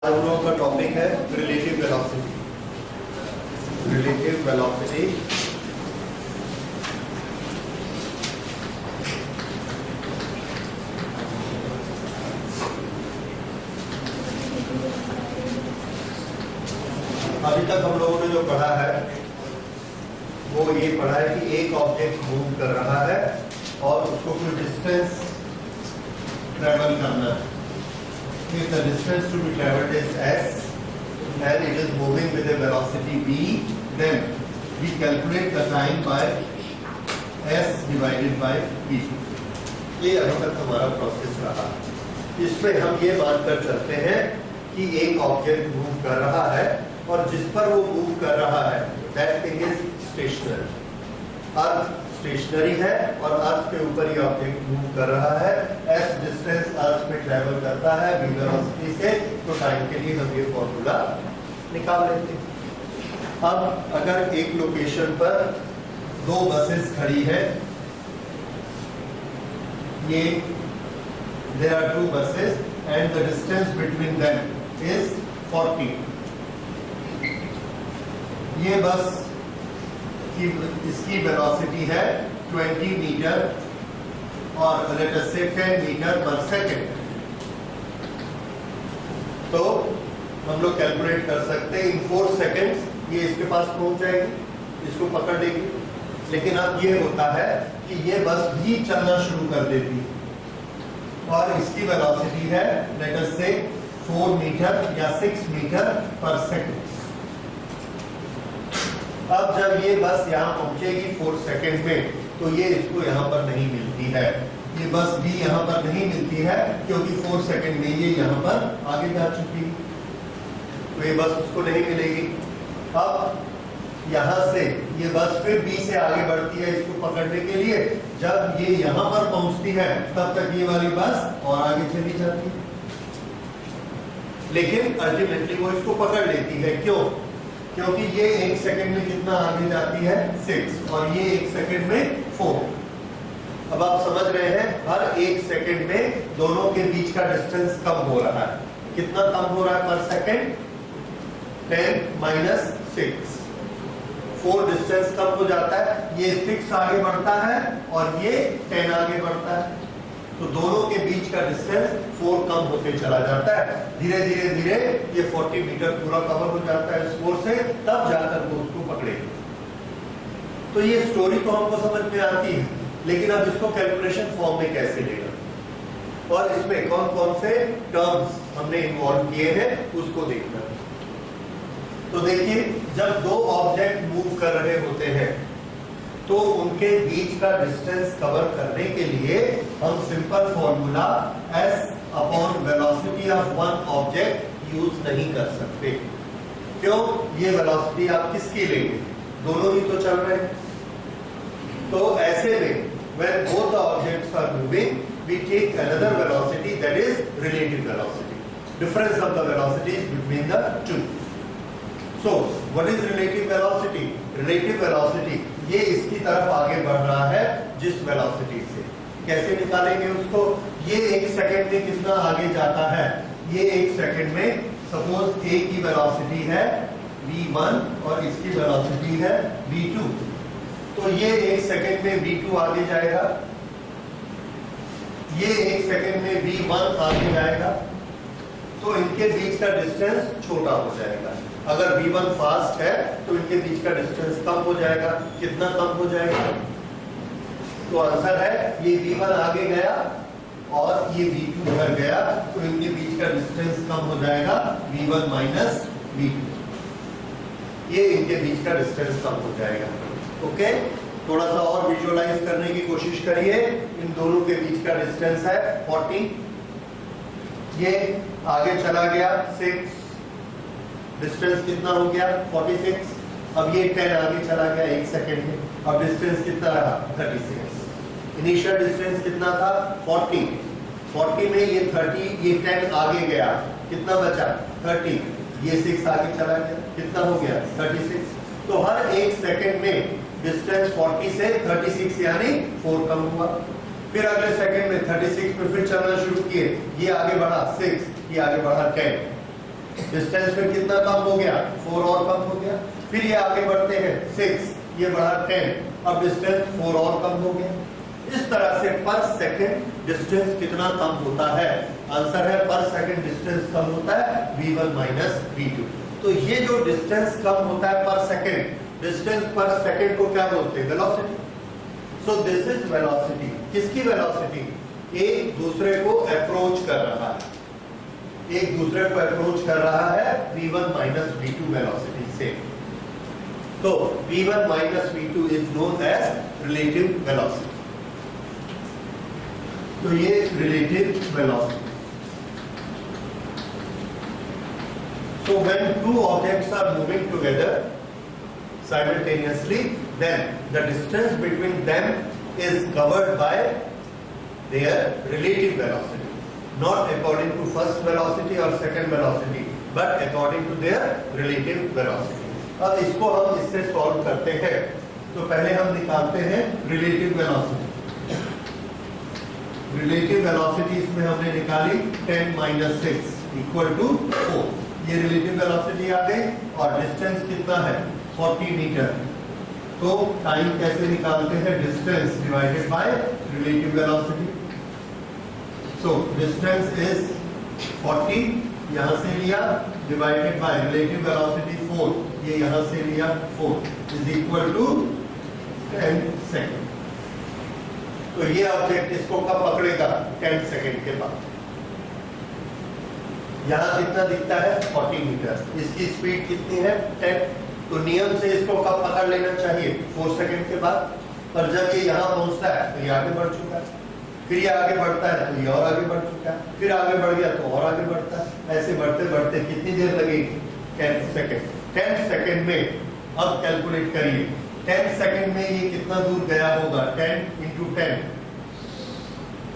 हम लोगों का टॉपिक है रिलेटिव वेलोसिटी। रिलेटिव वेलोसिटी अभी तक हम लोगों ने जो पढ़ा है वो ये पढ़ा है कि एक ऑब्जेक्ट मूव कर रहा है और उसको कोई डिस्टेंस ट्रेवल करना है। If the distance to be traveled is s and it is moving with a velocity v, then we calculate the time by s divided by v. ये अभी तक हमारा प्रोसेस रहा। इसमें हम ये बात कर चलते हैं कि एक ऑब्जेक्ट मूव कर रहा है और जिस पर वो मूव कर रहा है that thing is stationary. Earth stationary है और अर्थ के ऊपर ये ऑब्जेक्ट मूव कर रहा है। s डिस्टेंस अर्थ में ट्रेवल करता है v वेलोसिटी से, तो टाइम के लिए हम ये फॉर्मूला निकाल लेते हैं। अब अगर एक लोकेशन पर दो बसेस खड़ी है, ये there are two buses and the distance between them is 40. ये बस इसकी वेलोसिटी है 20 मीटर और लेट अस से 10 मीटर पर सेकंड। तो हम लोग कैलकुलेट कर सकते हैं इन 4 सेकंड्स ये इसके पास पहुंच जाएगी, इसको पकड़ लेगी। लेकिन अब ये होता है कि ये बस भी चलना शुरू कर देती है और इसकी वेलोसिटी है लेट अस से 4 मीटर या 6 मीटर पर सेकंड। अब जब ये बस यहाँ पहुंचेगी 4 सेकंड में, तो ये इसको यहाँ पर नहीं मिलती है। ये बस भी यहाँ पर नहीं मिलती है क्योंकि 4 सेकंड में ये यहाँ पर आगे जा चुकी है, तो ये बस उसको नहीं मिलेगी। अब यहाँ से ये बस फिर बी से आगे बढ़ती है इसको पकड़ने के लिए। जब ये यहाँ पर पहुंचती है तब तक ये वाली बस और आगे चली जाती है, लेकिन अल्टीमेटली वो इसको पकड़ लेती है। क्यों? क्योंकि ये 1 सेकंड में कितना आगे जाती है 6 और ये 1 सेकंड में 4। अब आप समझ रहे हैं हर 1 सेकंड में दोनों के बीच का डिस्टेंस कम हो रहा है। कितना कम हो रहा है पर सेकंड? 10 माइनस 6, 4 डिस्टेंस कम हो जाता है। ये 6 आगे बढ़ता है और ये 10 आगे बढ़ता है, तो दोनों के बीच का डिस्टेंस 4 कम होते चला जाता है। धीरे धीरे धीरे ये 40 मीटर पूरा कवर हो जाता है इस 4 से, तब जाकर वो उसको पकड़े। तो ये स्टोरी तो हमको समझ में आती है, लेकिन अब इसको कैलकुलेशन फॉर्म में कैसे लेगा और इसमें कौन कौन से टर्म्स हमने इन्वॉल्व किए हैं उसको देखना। तो देखिए, जब दो ऑब्जेक्ट मूव कर रहे होते हैं तो उनके बीच का डिस्टेंस कवर करने के लिए हम simple formula s upon velocity of one object use नहीं कर सकते। क्यों? ये वेलोसिटी आप किसकी लेंगे? दोनों ही तो चल रहे हैं। तो ऐसे में when both the objects are moving, we take another velocity, that is relative velocity, difference of the velocities between the two. So what is relative velocity? Relative velocity ये इसकी तरफ आगे बढ़ रहा है जिस वेलोसिटी से। कैसे निकालेंगे उसको? ये 1 सेकंड में कितना आगे जाता है? ये 1 सेकंड में सपोज ए की वेलोसिटी है v1 और इसकी वेलोसिटी है v2, तो ये 1 सेकंड में v2 आगे जाएगा, ये 1 सेकंड में v1 आगे जाएगा, तो इनके बीच का डिस्टेंस छोटा हो जाएगा। अगर v1 फास्ट है तो इनके बीच का डिस्टेंस कम हो जाएगा। कितना कम हो जाएगा? तो आंसर है ये v1 आगे गया और ये v2 उधर गया, तो इनके बीच का डिस्टेंस कम हो जाएगा v1 माइनस v2। ये इनके बीच का डिस्टेंस कम हो जाएगा। ओके, थोड़ा सा और विजुअलाइज करने की कोशिश करिए। इन दोनों के बीच का डिस्टेंस है 40, ये आगे चला गया 6, डिस्टेंस कितना हो गया 46। अब ये 10 आगे चला गया 1 सेकंड में, अब डिस्टेंस कितना रहा 36। इनिशियल डिस्टेंस कितना था 40, 40 में ये 30, ये 10 आगे गया, कितना बचा 30, ये 6 आगे चला गया, कितना हो गया 36। तो हर 1 सेकंड में डिस्टेंस 40 से 36 यानी 4 कम हुआ। फिर अगले सेकंड में 36 पे फिर चलना शुरू किए, ये आगे बढ़ा 6, ये आगे बढ़ा 10, डिस्टेंस फिर कितना कम हो गया, 4 और कम हो गया। फिर ये आगे बढ़ते हैं 6, ये बढ़ा 10, अब डिस्टेंस 4 और कम हो गया। इस तरह से पर सेकंड डिस्टेंस कितना कम होता है? आंसर है पर सेकंड डिस्टेंस कम होता है v1 माइनस v2। तो ये जो डिस्टेंस कम होता है पर सेकंड, डिस्टेंस पर सेकंड को क्या बोलते हैं? Velocity. So this is velocity. किसकी वेलोसिटी? एक दूसरे को अप्रोच कर रहा है, एक दूसरे को अप्रोच कर रहा है v1 माइनस v2 वेलोसिटी से। तो v1 minus v2 is known as relative velocity. तो ये relative velocity. So when two objects are moving together simultaneously, then the distance between them is covered by their relative velocity, not according to first velocity or second velocity, but according to their relative velocity. अब इसको हम इससे solve करते हैं। तो पहले हम निकालते हैं रिलेटिव वेलोसिटी। रिलेटिव वेलोसिटी इसमें हमने निकाली 10 माइनस 6 इक्वल टू 4। ये रिलेटिव वेलोसिटी आ गई और डिस्टेंस कितना है? 40 मीटर। तो टाइम कैसे निकालते हैं? Distance divided by relative velocity. So distance is 40, यहां से लिया, डिवाइडेड बाय रिलेटिव वेलोसिटी 4, ये यहां से लिया 4 इज इक्वल टू 10 सेकेंड। तो ये ऑब्जेक्ट इसको कब पकड़ेगा? 10 सेकेंड के बाद। यहां कितना दिखता है? 40 मीटर। इसकी स्पीड कितनी है? 10। तो नियम से इसको कब पकड़ लेना चाहिए? 4 सेकेंड के बाद। पर जब ये यहां पहुंचता है तो ये आगे बढ़ चुका है, फिर ये आगे बढ़ता है तो ये और आगे बढ़ चुका है, फिर आगे बढ़ गया तो और आगे बढ़ता है। ऐसे बढ़ते बढ़ते कितनी देर लगेगी? 10 सेकेंड। 10 सेकेंड में अब कैलकुलेट करिए, 10 सेकेंड में ये कितना दूर गया होगा? 10 इंटू 10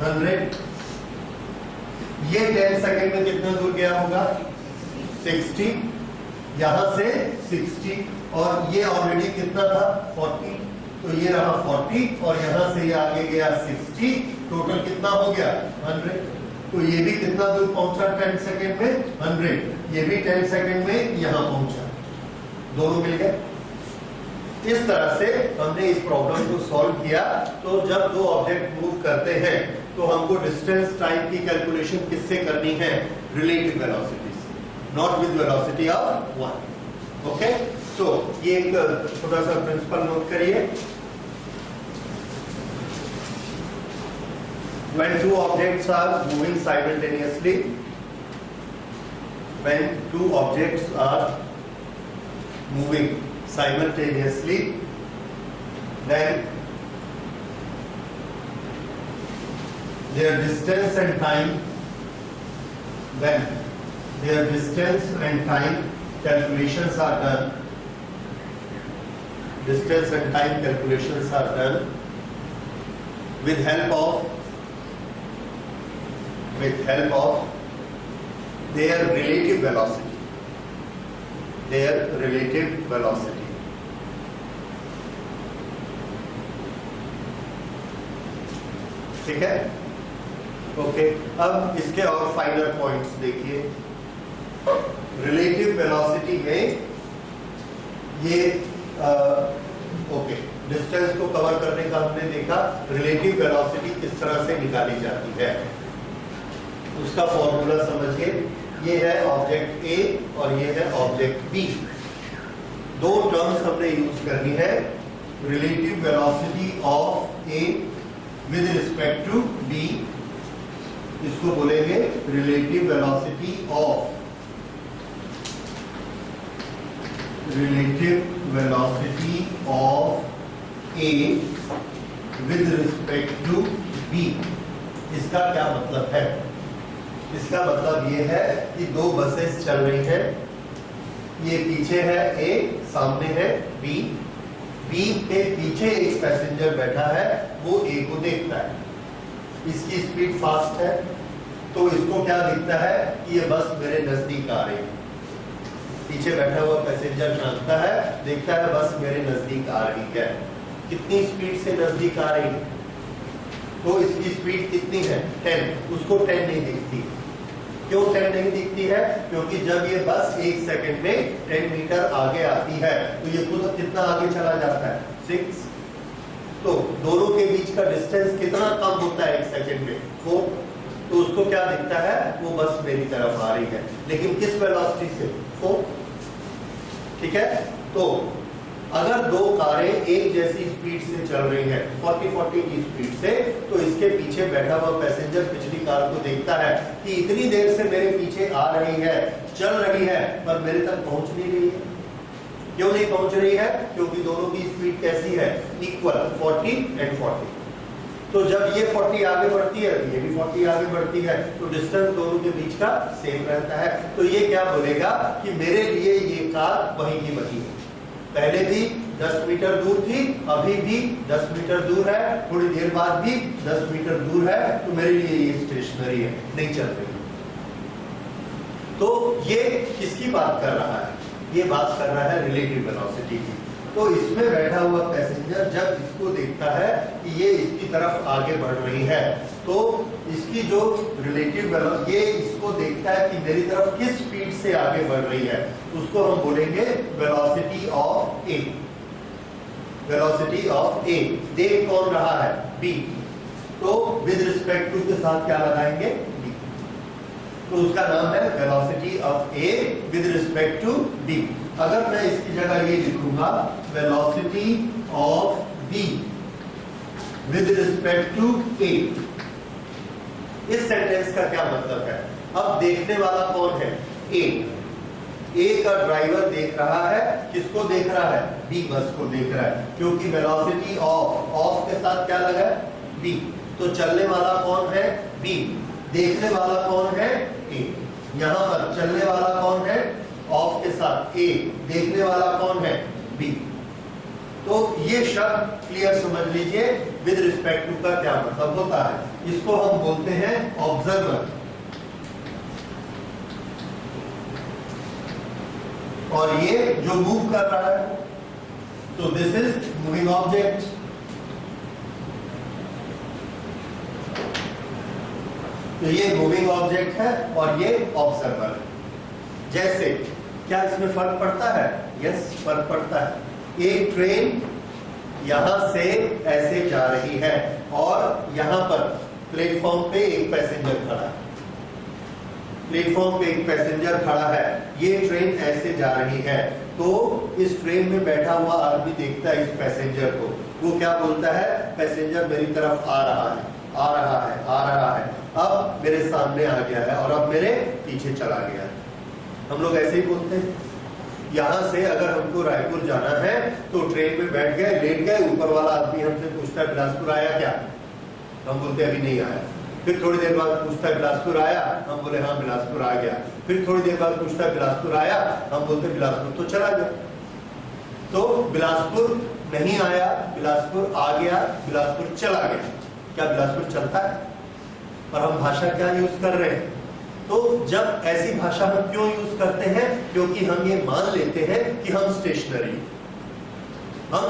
100। ये 10 सेकेंड में कितना दूर गया होगा? 60। यहां से 60 और ये ऑलरेडी कितना था? 40। तो ये रहा 40 और यहां से ये आगे गया 60। टोटल कितना हो गया? 100। तो ये भी कितना दूर पहुंचा 10 सेकेंड में? 100। ये भी 10 सेकेंड में यहां पहुंचा, दोनों मिल गए। इस तरह से हमने इस प्रॉब्लम को सॉल्व किया। तो जब दो ऑब्जेक्ट मूव करते हैं तो हमको डिस्टेंस टाइम की कैलकुलेशन किससे करनी है? रिलेटिव वेलोसिटी से, not with velocity of one. Okay, तो ये एक छोटा सा प्रिंसिपल नोट करिए। When two objects are moving simultaneously, when two objects are moving simultaneously, then their distance and time, when their distance and time calculations are done, distance and time calculations are done with help of their relative velocity, their relative velocity. ठीक है? Okay, अब इसके और final points देखिए। Relative velocity में ये okay, distance को cover करने का हमने देखा। रिलेटिव वेलोसिटी किस तरह से निकाली जाती है उसका फॉर्मूला समझिए। ये है ऑब्जेक्ट ए और ये है ऑब्जेक्ट बी। दो टर्म्स हमने यूज करनी है। Relative velocity of A with respect to B, इसको बोलेंगे relative velocity of A with respect to B. इसका क्या मतलब है? इसका मतलब ये है कि दो बसेस चल रही हैं, ये पीछे है ए, सामने है बी। बी के पीछे एक पैसेंजर बैठा है, वो ए को देखता है, इसकी स्पीड फास्ट है, तो इसको क्या दिखता है कि ये बस मेरे नजदीक आ रही है। पीछे बैठा हुआ पैसेंजर जानता है, देखता है बस मेरे नजदीक आ रही है। कितनी स्पीड से नजदीक आ रही है? तो इसकी स्पीड कितनी है? 10। उसको 10 नहीं दिखती, क्यों 10 नहीं दिखती है? क्योंकि जब ये बस 1 सेकंड में 10 मीटर आगे आती है तो ये खुद कितना आगे चला जाता है? 6। तो दोनों के बीच का डिस्टेंस कितना कम होता है 1 सेकंड में? 4। तो उसको क्या दिखता है? वो बस मेरी तरफ आ रही है, लेकिन किस वेलोसिटी से? 4। ठीक है। तो अगर दो कारें एक जैसी स्पीड से चल रही हैं 40-40 की स्पीड से, तो इसके पीछे बैठा हुआ पैसेंजर पिछली कार को देखता है कि इतनी देर से मेरे पीछे आ रही है, चल रही है, पर मेरे तक पहुंच नहीं रही है। क्यों नहीं पहुंच रही है? क्योंकि दोनों की स्पीड कैसी है? Equal, 40 and 40। तो जब ये 40 आगे बढ़ती है ये भी 40 आगे बढ़ती है, तो डिस्टेंस दोनों के बीच का सेम रहता है। तो ये क्या बोलेगा कि मेरे लिए ये कार वहीं की वहीं है, पहले भी 10 मीटर दूर थी, अभी भी 10 मीटर दूर है, थोड़ी देर बाद भी 10 मीटर दूर है, तो मेरे लिए ये स्टेशनरी है, नहीं चल रही। तो ये किसकी बात कर रहा है? ये बात कर रहा है रिलेटिव वेलोसिटी की। तो इसमें बैठा हुआ पैसेंजर जब इसको देखता है कि ये इसकी तरफ आगे बढ़ रही है, तो इसकी जो रिलेटिव वेलोसिटी, ये इसको देखता है कि मेरी तरफ किस स्पीड से आगे बढ़ रही है, उसको हम बोलेंगे velocity of A. Velocity of A. देख कौन रहा है? बी। तो विद रिस्पेक्ट टू के साथ क्या लगाएंगे? बी। तो उसका नाम है velocity of A with respect to B. अगर मैं इसकी जगह ये लिखूंगा velocity of B with respect to A, इस सेंटेंस का क्या मतलब है? अब देखने वाला कौन है? ए। ए का ड्राइवर देख रहा है, किसको देख रहा है? बी बस को देख रहा है, क्योंकि वेलोसिटी ऑफ के साथ क्या लगा है? बी। तो चलने वाला कौन है? बी। देखने वाला कौन है? ए। यहां पर चलने वाला कौन है? ऑफ के साथ ए। देखने वाला कौन है? बी। तो ये शब्द क्लियर समझ लीजिए, विद रिस्पेक्ट टू का क्या मतलब होता है। इसको हम बोलते हैं ऑब्जर्वर, और ये जो मूव कर रहा है, तो दिस इज मूविंग ऑब्जेक्ट। तो ये मूविंग ऑब्जेक्ट है और ये ऑब्जर्वर है। जैसे क्या इसमें फर्क पड़ता है? यस, फर्क पड़ता है। एक ट्रेन यहां से ऐसे जा रही है और यहां पर प्लेटफॉर्म पे एक पैसेंजर खड़ा है। प्लेटफॉर्म पे एक पैसेंजर खड़ा है, ये ट्रेन ऐसे जा रही है, तो इस ट्रेन में बैठा हुआ आदमी देखता है इस पैसेंजर को, वो क्या बोलता है? पैसेंजर मेरी तरफ आ रहा है, आ रहा है, आ रहा है, अब मेरे सामने आ गया है और अब मेरे पीछे चला गया है। हम लोग ऐसे ही बोलते हैं। यहां से अगर हमको रायपुर जाना है तो ट्रेन में बैठ गए, लेट गए, ऊपर वाला आदमी हमसे पूछता है बिलासपुर आया क्या? हम बोलते अभी नहीं आया। फिर थोड़ी देर बाद पूछता है बिलासपुर आया? हम बोले हाँ बिलासपुर आ गया। फिर थोड़ी देर बाद पूछता है बिलासपुर आया? हम बोलते बिलासपुर तो चला गया। तो बिलासपुर नहीं आया, बिलासपुर आ गया, बिलासपुर चला गया। क्या बिलासपुर चलता है? पर हम भाषा क्या यूज कर रहे हैं? तो जब ऐसी भाषा हम क्यों यूज करते हैं? क्योंकि हम ये मान लेते हैं कि हम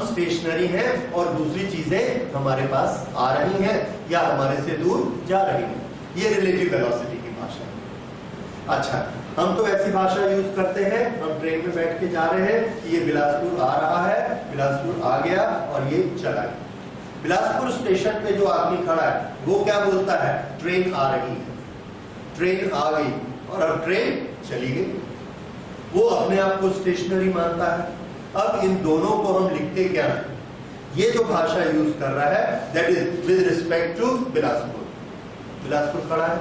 स्टेशनरी हैं और दूसरी चीजें हमारे पास आ रही हैं या हमारे से दूर जा रही हैं। ये रिलेटिव वेलोसिटी की भाषा है। अच्छा, हम तो ऐसी भाषा यूज करते हैं, हम ट्रेन में बैठ के जा रहे हैं कि ये बिलासपुर आ रहा है, बिलासपुर आ गया और ये चला गया। बिलासपुर स्टेशन पे जो आदमी खड़ा है वो क्या बोलता है? ट्रेन आ रही है, ट्रेन आ गई और अब ट्रेन चली गई। वो अपने आप को स्टेशनरी मानता है। अब इन दोनों को हम लिखते क्या है? ये जो भाषा यूज कर रहा है that is with respect to Bilaspur. Bilaspur खड़ा है,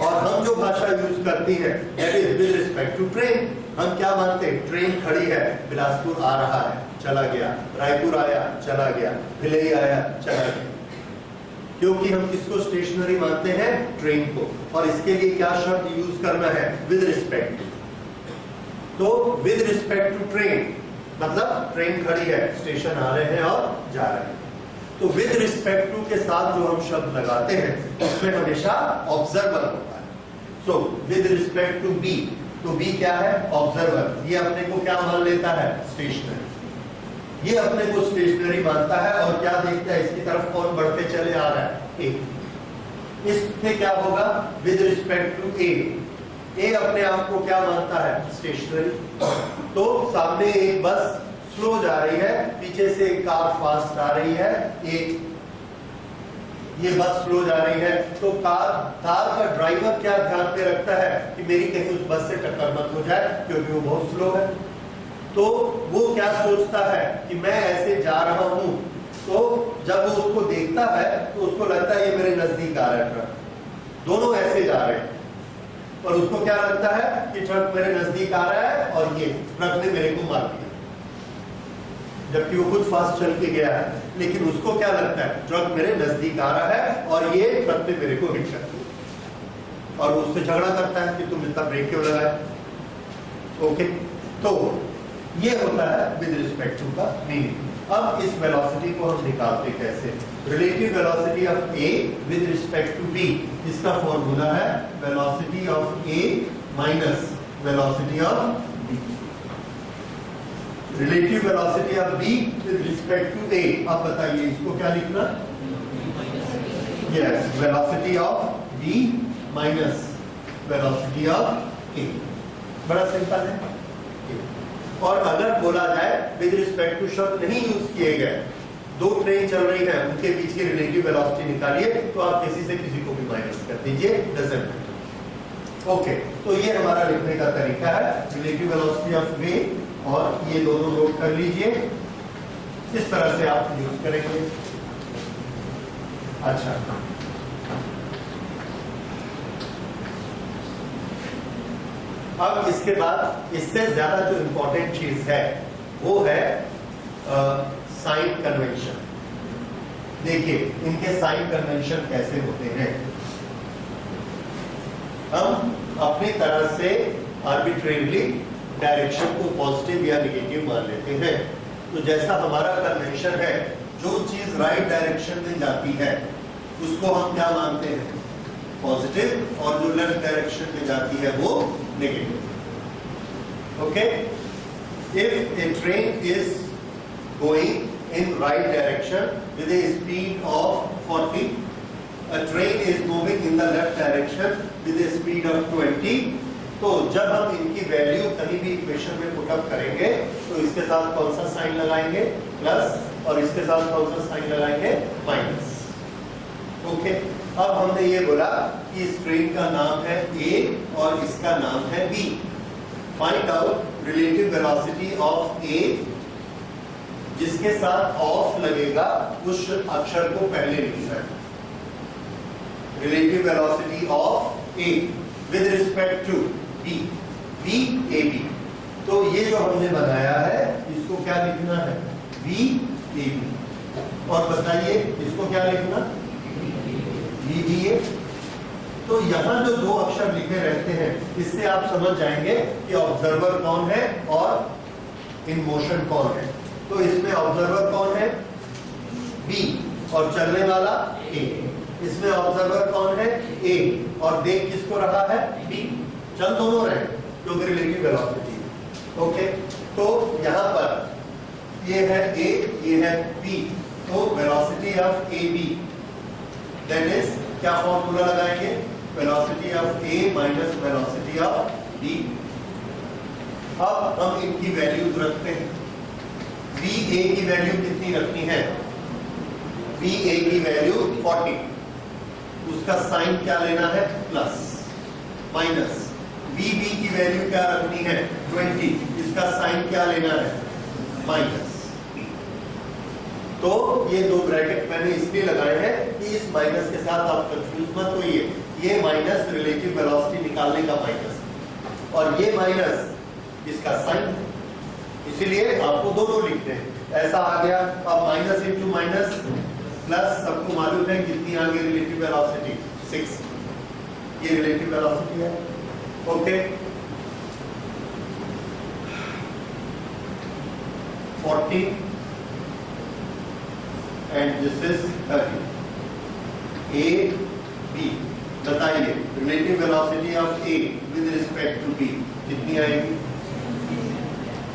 और हम जो भाषा यूज करती है that is with respect to train. हम क्या मानते हैं? ट्रेन खड़ी है, बिलासपुर आ रहा है, चला गया, रायपुर आया, चला गया, भिलाई आया, चला गया। क्योंकि हम किसको स्टेशनरी मानते हैं? ट्रेन को। और इसके लिए क्या शब्द यूज करना है? With respect. तो विद रिस्पेक्ट टू ट्रेन मतलब ट्रेन खड़ी है, स्टेशन आ रहे हैं और जा रहे हैं। तो विद रिस्पेक्ट टू के साथ जो हम शब्द लगाते हैं उसमें हमेशा ऑब्जर्वर होता है। So with respect to B, तो बी क्या है? ऑब्जर्वर। ये अपने को क्या मान लेता है? स्टेशनरी। ये अपने को स्टेशनरी मानता है और क्या देखता है? इसकी तरफ कौन बढ़ते चले आ रहा है? एक। इसमें क्या होगा विद रिस्पेक्ट टू ए, ए अपने आप को क्या मानता है स्टेशनरी। तो सामने एक बस स्लो जा रही है, पीछे से एक कार फास्ट आ रही है, ये बस स्लो जा रही है, तो कार का ड्राइवर क्या ध्यान पे रखता है कि मेरी कहीं उस बस से टक्कर मत हो जाए क्योंकि वो बहुत स्लो है। तो वो क्या सोचता है कि मैं ऐसे जा रहा हूं, तो जब वो उसको देखता है तो उसको लगता है ये मेरे नजदीक आ रहा है ट्रक, दोनों ऐसे जा रहे हैं, और उसको क्या लगता है कि ट्रक मेरे नजदीक आ रहा है और ये ट्रक ने मेरे को मार दिया, जबकि वो खुद फास्ट चल के गया है, लेकिन उसको क्या लगता है ट्रक मेरे नजदीक आ रहा है और ये ट्रक ने मेरे को हिट कर दिया, और वो उससे झगड़ा करता है कि तुम इतना ब्रेक क्यों लगाए। ओके, तो ये होता है विद रिस्पेक्ट टू का मीनिंग। अब इस वेलोसिटी को हम निकालते कैसे, relative velocity of A with respect to B, इसका फॉर्मूला है velocity of A minus velocity of B, relative velocity of B with respect to A. अब बताइए इसको क्या लिखना, yes velocity of B minus velocity of A, बड़ा simple है। और अगर बोला जाए विद रिस्पेक्ट टू शब्द नहीं यूज किए गए, दो ट्रेन चल रही है उनके बीच की रिलेटिव वेलोसिटी निकालिए, तो आप किसी से किसी को भी माइनस कर दीजिए, डजंट मैटर। ओके, तो ये हमारा लिखने का तरीका है, रिलेटिव वेलोसिटी ऑफ वे, और ये दोनों नोट कर लीजिए, इस तरह से आप यूज करेंगे। अच्छा, अब इसके बाद इससे ज्यादा जो इंपॉर्टेंट चीज है वो है साइन कन्वेंशन। देखिए इनके साइन कन्वेंशन कैसे होते हैं। हम अपनी तरह से आर्बिट्रेरली डायरेक्शन को पॉजिटिव या नेगेटिव मान लेते हैं। तो जैसा हमारा कन्वेंशन है, जो चीज राइट डायरेक्शन में जाती है उसको हम क्या मानते हैं पॉजिटिव, और जो लेफ्ट डायरेक्शन में जाती है वो negative. Okay, if A train is going in right direction with A speed of 40, a train is moving in the left direction with a speed of 20, तो जब हम इनकी वैल्यू कहीं भी इक्वेशन में पुट अप करेंगे तो इसके साथ कौन सा साइन लगाएंगे प्लस, और इसके साथ कौन सा साइन लगाएंगे माइनस। ओके, अब हमने ये बोला कि इस ट्रेन का नाम है ए और इसका नाम है B. Find out relative velocity of A, जिसके साथ ऑफ लगेगा उस अक्षर को पहले लिखना है। Relative velocity of A with respect to B, B A B. तो ये जो हमने बनाया है इसको क्या लिखना है बी ए बी, और बताइए इसको क्या लिखना बी बी ए। तो यहां जो दो अक्षर लिखे रहते हैं इससे आप समझ जाएंगे कि ऑब्जर्वर कौन है और इन मोशन कौन है। तो इसमें ऑब्जर्वर कौन है बी और चलने वाला ए, इसमें ऑब्जर्वर कौन है ए और देख किसको रहा है बी, चल दोनों रहे क्योंकि रिलेटिव वेलोसिटी। ओके, तो यहां पर ये है ए, ये है बी, तो velocity of A B that is क्या फॉर्मूला लगाएंगे velocity of A minus velocity of B. अब हम इनकी वैल्यूज रखते हैं। बी ए की वैल्यू कितनी रखनी है, बी ए की वैल्यू 40, उसका साइन क्या लेना है प्लस, माइनस बी बी की वैल्यू क्या रखनी है 20, इसका साइन क्या लेना है माइनस। तो ये दो ब्रैकेट मैंने इसलिए लगाए हैं कि इस माइनस के साथ आप कंफ्यूज मत होइए, ये माइनस रिलेटिव वेलोसिटी निकालने का माइनस, और ये माइनस इसका साइन, इसीलिए आपको दोनों लिखते हैं। ऐसा आ गया, अब माइनस इंटू माइनस प्लस, सबको मालूम है कितनी आ गई रिलेटिव वेलोसिटी 6, ये रिलेटिव वेलोसिटी है। Okay, 40 and this is 30, A B. बताइए relative velocity of A with respect to B कितनी आएगी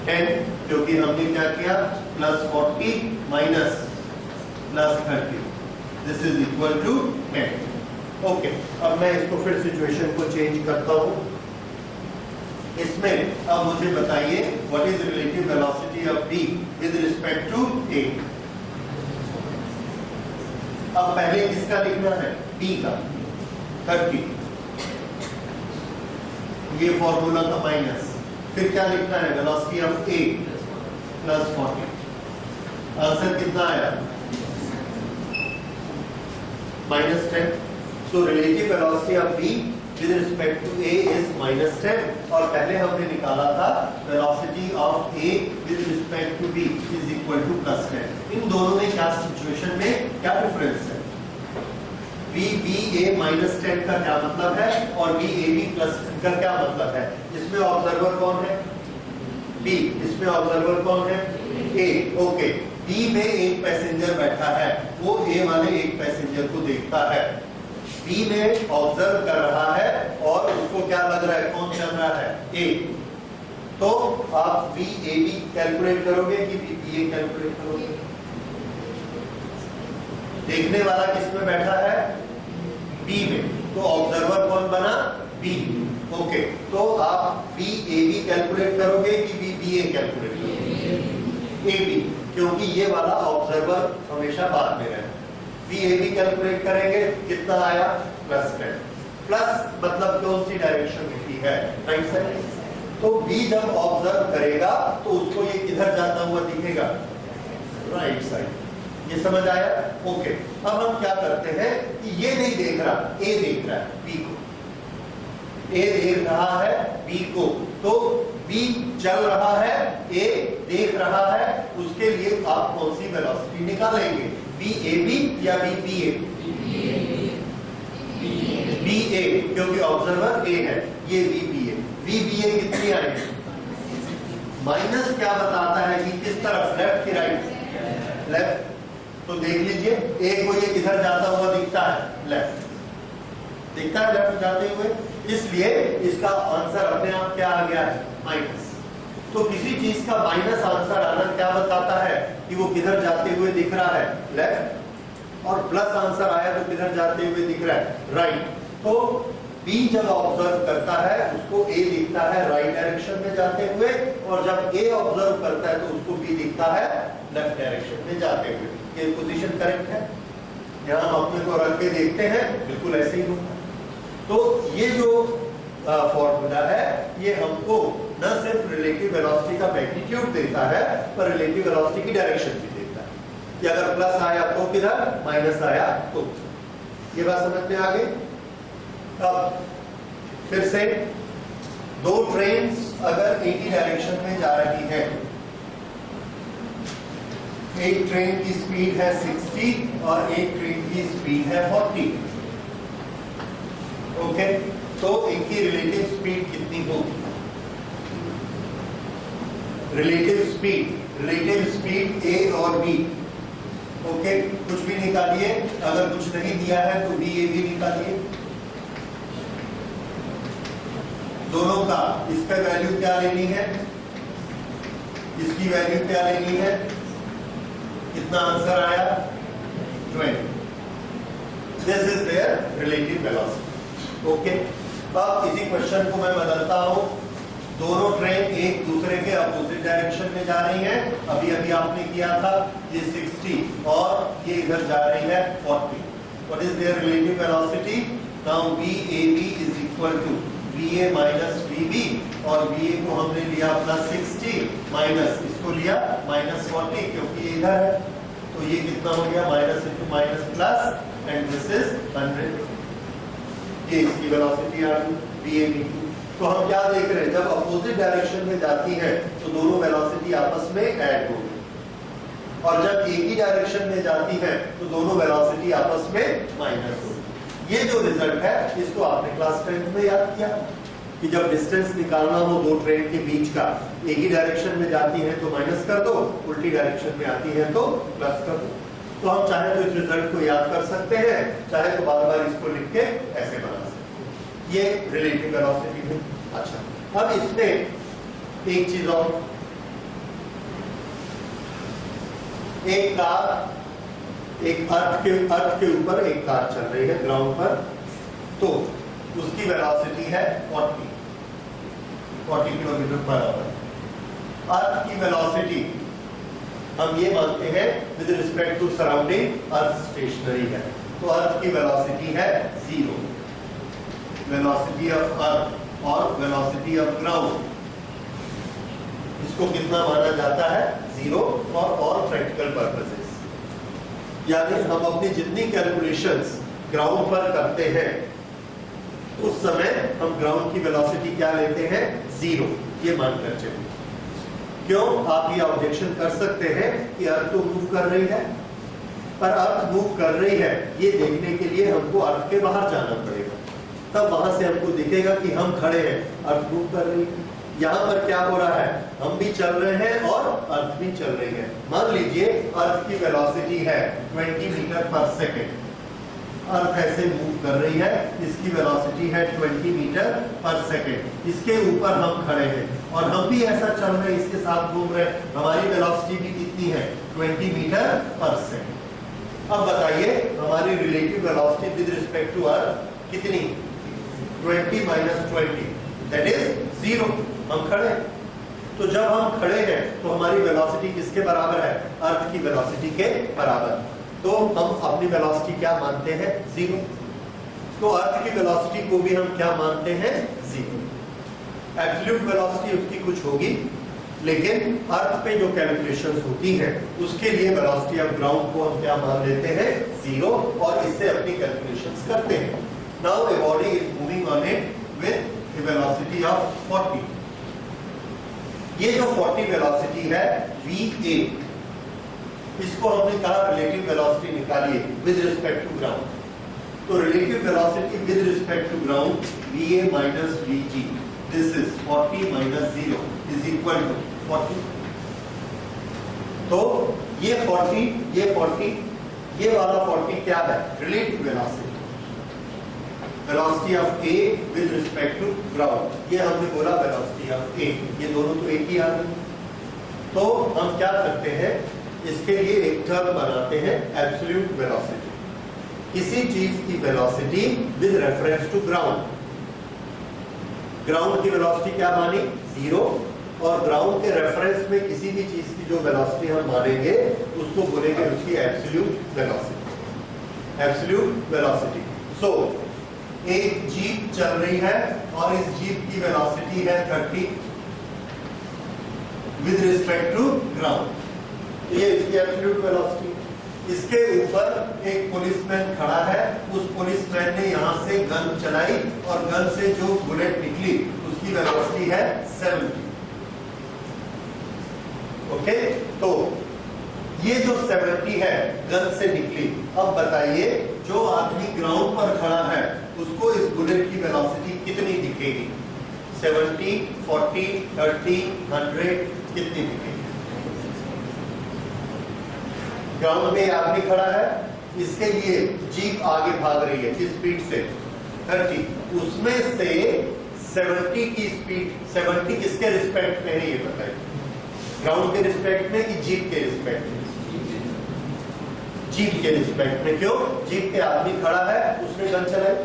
10, क्योंकि हमने क्या किया plus 40 minus plus 30, this is equal to 10। Okay, अब मैं इसको फिर सिचुएशन को चेंज करता हूं। इसमें अब मुझे बताइए what is relative velocity of B with respect to A. अब पहले किसका लिखना है? बी का 30, ये फॉर्मूला का माइनस, फिर क्या लिखना है? Velocity of A plus 40। Answer कितना आया? -10। So relative velocity of B with respect to A is -10, और पहले हमने निकाला था velocity of A with respect to B is equal to +10। इन दोनों में क्या सिचुएशन में क्या डिफरेंस है? बी बी ए -10 का क्या मतलब है और बी ए बी +10 का क्या मतलब है? इसमें ऑब्जर्वर कौन है? बी। इसमें ऑब्जर्वर कौन है? ए। ओके, बी में एक पैसेंजर बैठा है, वो ए वाले एक पैसेंजर को देखता है, बी में ऑब्जर्व कर रहा है और उसको क्या लग रहा है? कौन चल रहा है? ए। तो आप बी ए बी कैलकुलेट करोगे कि बी बी ए कैलकुलेट करोगे? देखने वाला किसमें बैठा है? बी में, तो ऑब्जर्वर कौन बना? बी। ओके, तो आप बी ए बी कैलकुलेट करोगे कि बी बी ए कैलकुलेट करोगे? ए बी, क्योंकि ये वाला ऑब्जर्वर हमेशा बाद में रहे। बी ए बी कैलकुलेट करेंगे, कितना आया? +10। प्लस मतलब कौन सी डायरेक्शन होती है? Right side. तो बी जब ऑब्जर्व करेगा तो उसको ये किधर जाता हुआ दिखेगा? Right side. ये समझ आया? ओके, अब हम क्या करते हैं कि ये नहीं देख रहा, ए देख रहा है बी को, ए देख रहा है बी को, तो बी चल रहा है, ए देख रहा है, उसके लिए आप कौन सी वेलोसिटी निकालेंगे? बी ए बी या बी बी ए? बी ए, क्योंकि ऑब्जर्वर ए है, ये B B A. B B ए कितनी आएगी? माइनस क्या बताता है कि किस तरफ? लेफ्ट की राइट? लेफ्ट। तो देख लीजिए, ए को ये किधर जाता हुआ दिखता है? लेफ्ट दिखता है, लेफ्ट जाते हुए, इसलिए इसका आंसर अपने आप क्या आ गया है? माइनस। तो किसी चीज का माइनस आंसर आना क्या बताता है कि वो किधर जाते हुए दिख रहा है? लेफ्ट। और प्लस आंसर आया तो किधर जाते हुए दिख रहा है? राइट। तो बी जब ऑब्जर्व करता है उसको ए दिखता है राइट डायरेक्शन में जाते हुए, और जब ए ऑब्जर्व करता है तो उसको बी दिखता है लेफ्ट डायरेक्शन में जाते हुए। ये पोजीशन करेक्ट है? यहां हम अपने को रख के देखते हैं, बिल्कुल ऐसे ही होगा। तो ये जो फॉर्मूला है ये हमको न सिर्फ रिलेटिव वेलोसिटी का मैग्नीट्यूड देता है, पर रिलेटिव वेलोसिटी की डायरेक्शन भी देता है कि अगर प्लस आया तो किधर, माइनस आया तो। ये बात समझ में आ गई? अब फिर से दो ट्रेन्स अगर एक ही डायरेक्शन में जा रही है, एक ट्रेन की स्पीड है 60 और एक ट्रेन की स्पीड है 40। ओके, तो इनकी रिलेटिव स्पीड कितनी होगी? रिलेटिव स्पीड ए और बी। ओके, कुछ भी निकालिए, अगर कुछ नहीं दिया है तो बी ए बी निकालिए। दोनों का इसका वैल्यू क्या लेनी है, इसकी वैल्यू क्या लेनी है? कितना आंसर आया? 20। This is their relative velocity. Okay, अब इसी क्वेश्चन को मैं बदलता हूं। दोनों ट्रेन एक दूसरे के अपोजिट डायरेक्शन में जा रही हैं। अभी अभी आपने किया था, ये 60 और ये इधर जा रही है 40। What is their relative velocity? Now B A B is equal to B A minus B B, और बी ए को हमने लिया +60 माइनस इसको लिया -40, क्योंकि ये इधर है। तो ये कितना हो गया? Minus into minus plus, and this is 100। ये इसकी वेलोसिटी आ गई बी ए बी। तो हम क्या देख रहे हैं? जब अपोजिट डायरेक्शन में जाती है तो दोनों वेलोसिटी आपस में ऐड हो गई, और जब एक ही डायरेक्शन में जाती है तो दोनों वेलोसिटी आपस में माइनस हो गई। ये जो रिजल्ट है इसको आपने क्लास 10 में याद किया कि जब डिस्टेंस निकालना हो दो ट्रेन के बीच का, एक ही डायरेक्शन में जाती है तो माइनस कर दो, उल्टी डायरेक्शन में आती है तो प्लस कर दो। तो हम चाहे तो इस रिजल्ट को याद कर सकते हैं, चाहे तो बार बार इसको लिख के ऐसे बना सकते हैं। ये रिलेटिव वेलोसिटी है। अच्छा, अब इसमें एक चीज और, एक कार, एक अर्थ के ऊपर एक कार चल रही है ग्राउंड पर, तो उसकी वेलोसिटी है 40 किलोमीटर पर आवर। अर्थ की वेलोसिटी हम ये मानते हैं with respect to surrounding, earth stationary है, तो अर्थ की वेलोसिटी है 0। वेलोसिटी ऑफ अर्थ और वेलोसिटी ऑफ ग्राउंड, इसको कितना माना जाता है? 0 फॉर ऑल प्रैक्टिकल पर्पसेस। यानी हम अपनी जितनी कैलकुलेशंस ग्राउंड पर करते हैं उस समय हम ग्राउंड की वेलोसिटी क्या लेते हैं? 0, ये मानकर चलिए। क्यों? आप ये ऑब्जेक्शन कर सकते हैं कि अर्थ तो मूव कर रही है, पर अर्थ मूव कर रही है ये देखने के लिए हमको अर्थ के बाहर जाना पड़ेगा, तब वहां से हमको दिखेगा कि हम खड़े हैं, अर्थ मूव कर रही है। यहाँ पर क्या हो रहा है? हम भी चल रहे हैं और अर्थ भी चल रही है। मान लीजिए अर्थ की वेलोसिटी है 20 मीटर पर सेकेंड। अर्थ ऐसे मूव कर रही है, इसकी वेलोसिटी है 20 मीटर पर सेकेंड। इसके ऊपर हम खड़े हैं और हम भी ऐसा चल रहे हैं, इसके साथ घूम रहे हैं। हमारी वेलोसिटी भी कितनी है? 20 मीटर पर सेकेंड। अब बताइए हमारी relative velocity with respect to earth कितनी? 20 माइनस 20 दैट इज 0। हम खड़े हैं, तो जब हम खड़े हैं तो हमारी वेलोसिटी किसके बराबर है? अर्थ की वेलोसिटी के बराबर। तो हम अपनी वेलोसिटी क्या मानते हैं? 0। तो अर्थ की वेलोसिटी को भी हम क्या मानते हैं? 0। एब्सोल्यूट वेलोसिटी उसकी कुछ होगी, लेकिन अर्थ पे जो कैलकुलेशंस होती हैं उसके लिए वेलोसिटी ऑफ ग्राउंड को हम क्या मान लेते हैं? 0, और इससे अपनी कैलकुलेशंस करते हैं। Now a body is moving on it with A velocity of 40। ये जो 40 वेलोसिटी है VA, इसको हमने कहा रिलेटिव वेलोसिटी निकालिए विद रिस्पेक्ट टू ग्राउंड। तो relative velocity with respect to ground VA minus VG, this is 40 minus 0 is equal to 40। तो ये 40, ये 40, ये वाला 40 क्या है? Relative velocity, velocity of A with respect to ground. ये हमने बोला वेलोसिटी ऑफ A, ये दोनों तो एक ही आ गए। तो हम क्या करते हैं? इसके लिए एक टर्म बनाते हैं एब्सोल्यूट वेलोसिटी। किसी चीज की velocity with reference to ground. Ground की वेलोसिटी क्या मानी? 0, और ग्राउंड के रेफरेंस में किसी भी चीज की जो वेलोसिटी हम मानेंगे उसको बोलेंगे उसकी absolute velocity. Absolute velocity. So एक जीप चल रही है और इस जीप की वेलोसिटी है 30 विद रिस्पेक्ट टू ग्राउंड, ये इसकी एब्सोल्यूट वेलोसिटी। इसके ऊपर एक पुलिसमैन खड़ा है, उस पुलिसमैन ने यहां से गन चलाई और गन से जो बुलेट निकली उसकी वेलोसिटी है 70। ओके, तो ये जो 70 है गन से निकली। अब बताइए जो आदमी ग्राउंड पर खड़ा है उसको इस बुलेट की वेलोसिटी कितनी दिखेगी? 70, 40, 30, 100 कितनी दिखेगी? ग्राउंड में आदमी खड़ा है, इसके लिए जीप आगे भाग रही है, किस स्पीड से? 30। उसमें से 70 की स्पीड, 70 किसके रिस्पेक्ट में है ये बताइए? ग्राउंड के रिस्पेक्ट में कि जीप के रिस्पेक्ट में? जीप के रिस्पेक्ट में। क्यों? जीप के आदमी खड़ा है, उसने गन चलाई,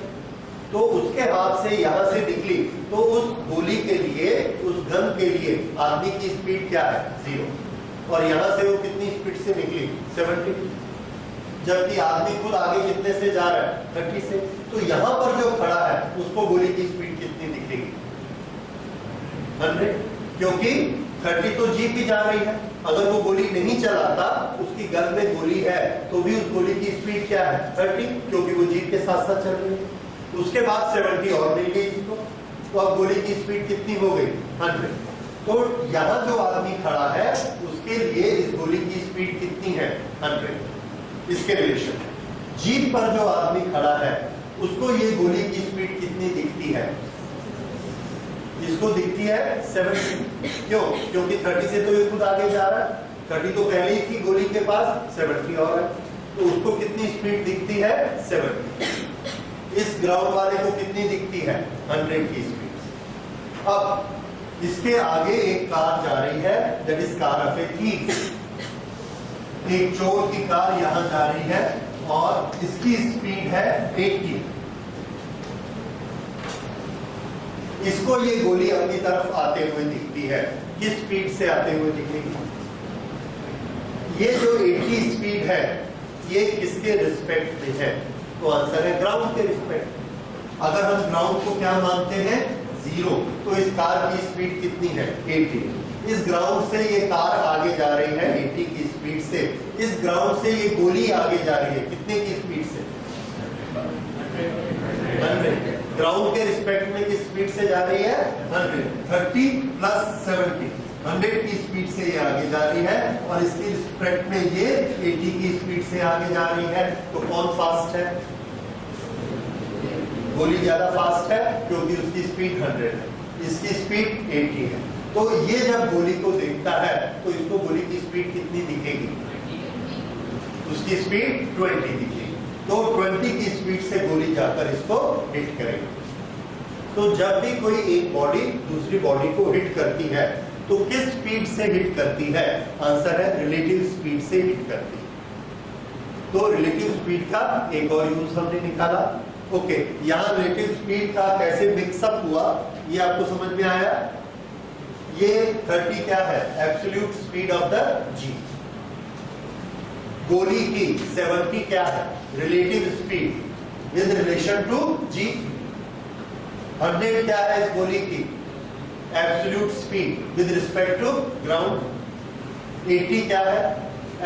तो उसके हाथ से यहां से निकली, तो उस गोली के लिए, उस गन के लिए आदमी की स्पीड क्या है? 0, और यहां से वो कितनी स्पीड से निकली? 70। जबकि आदमी खुद आगे कितने से जा रहा है? 30 से। तो यहां पर जो खड़ा है उसको गोली की स्पीड कितनी दिखेगी? 100, क्योंकि 30 तो जीप भी जा रही है। अगर वो गोली नहीं चलाता, उसकी गन में गोली है, तो भी उस गोली की स्पीड क्या है? 30, क्योंकि वो जीप के साथ साथ चल रही है। उसके बाद 70 और मिल गई इसको, तो अब गोली की स्पीड कितनी हो गई? 100। तो यहां जो आदमी खड़ा है उसके लिए इस गोली की स्पीड कितनी है? 100। इसके रिलेशन जीप पर जो आदमी खड़ा है उसको ये गोली की स्पीड कितनी दिखती है? इसको दिखती है 70। क्यों? क्योंकि 30 से तो ये खुद आगे जा रहा है, 30 तो पहले ही थी गोली के पास, 70 और है, तो उसको कितनी स्पीड दिखती है? 70। इस ग्राउंड वाले को कितनी दिखती है? 100 की स्पीड। अब इसके आगे एक कार जा रही है, that is car of a thief. एक चोर की कार यहां जा रही है और इसकी स्पीड है 80। इसको ये गोली अपनी तरफ आते हुए दिखती है, किस स्पीड से आते हुए दिखेगी? ये जो 80 स्पीड है ये किसके रिस्पेक्ट में है? तो आंसर है ग्राउंड के रिस्पेक्ट। अगर हम ग्राउंड को क्या मानते हैं? 0, तो इस कार की स्पीड कितनी है? 80। इस ग्राउंड से ये कार आगे जा रही है 80 की स्पीड से। इस ग्राउंड से ये गोली आगे जा रही है कितने की स्पीड से? 100। ग्राउंड के रिस्पेक्ट में किस स्पीड से जा रही है? 100। 30 प्लस 70, 100 की स्पीड से ये आगे जा रही है, और इसके रिस्पेक्ट में ये 80 की स्पीड से आगे जा रही है। तो कौन फास्ट है? गोली ज्यादा फास्ट है क्योंकि उसकी स्पीड 100 है, इसकी स्पीड 80 है। तो ये जब गोली को देखता है तो इसको गोली की स्पीड कितनी दिखेगी? उसकी स्पीड 20 दिखेगी। तो 20 की स्पीड से गोली जाकर इसको हिट करेगी। तो जब भी कोई एक बॉडी दूसरी बॉडी को हिट करती है तो किस स्पीड से हिट करती है? आंसर है रिलेटिव स्पीड से हिट करती है। तो रिलेटिव स्पीड का एक और यूज हमने निकाला। ओके, यहां रिलेटिव स्पीड का कैसे मिक्सअप हुआ ये आपको समझ में आया? ये 30 क्या है? Absolute speed of the G. गोली की 70 क्या है? Relative speed with relation to G. 100 क्या है इस गोली की? Absolute speed with respect to ground. 80 क्या है?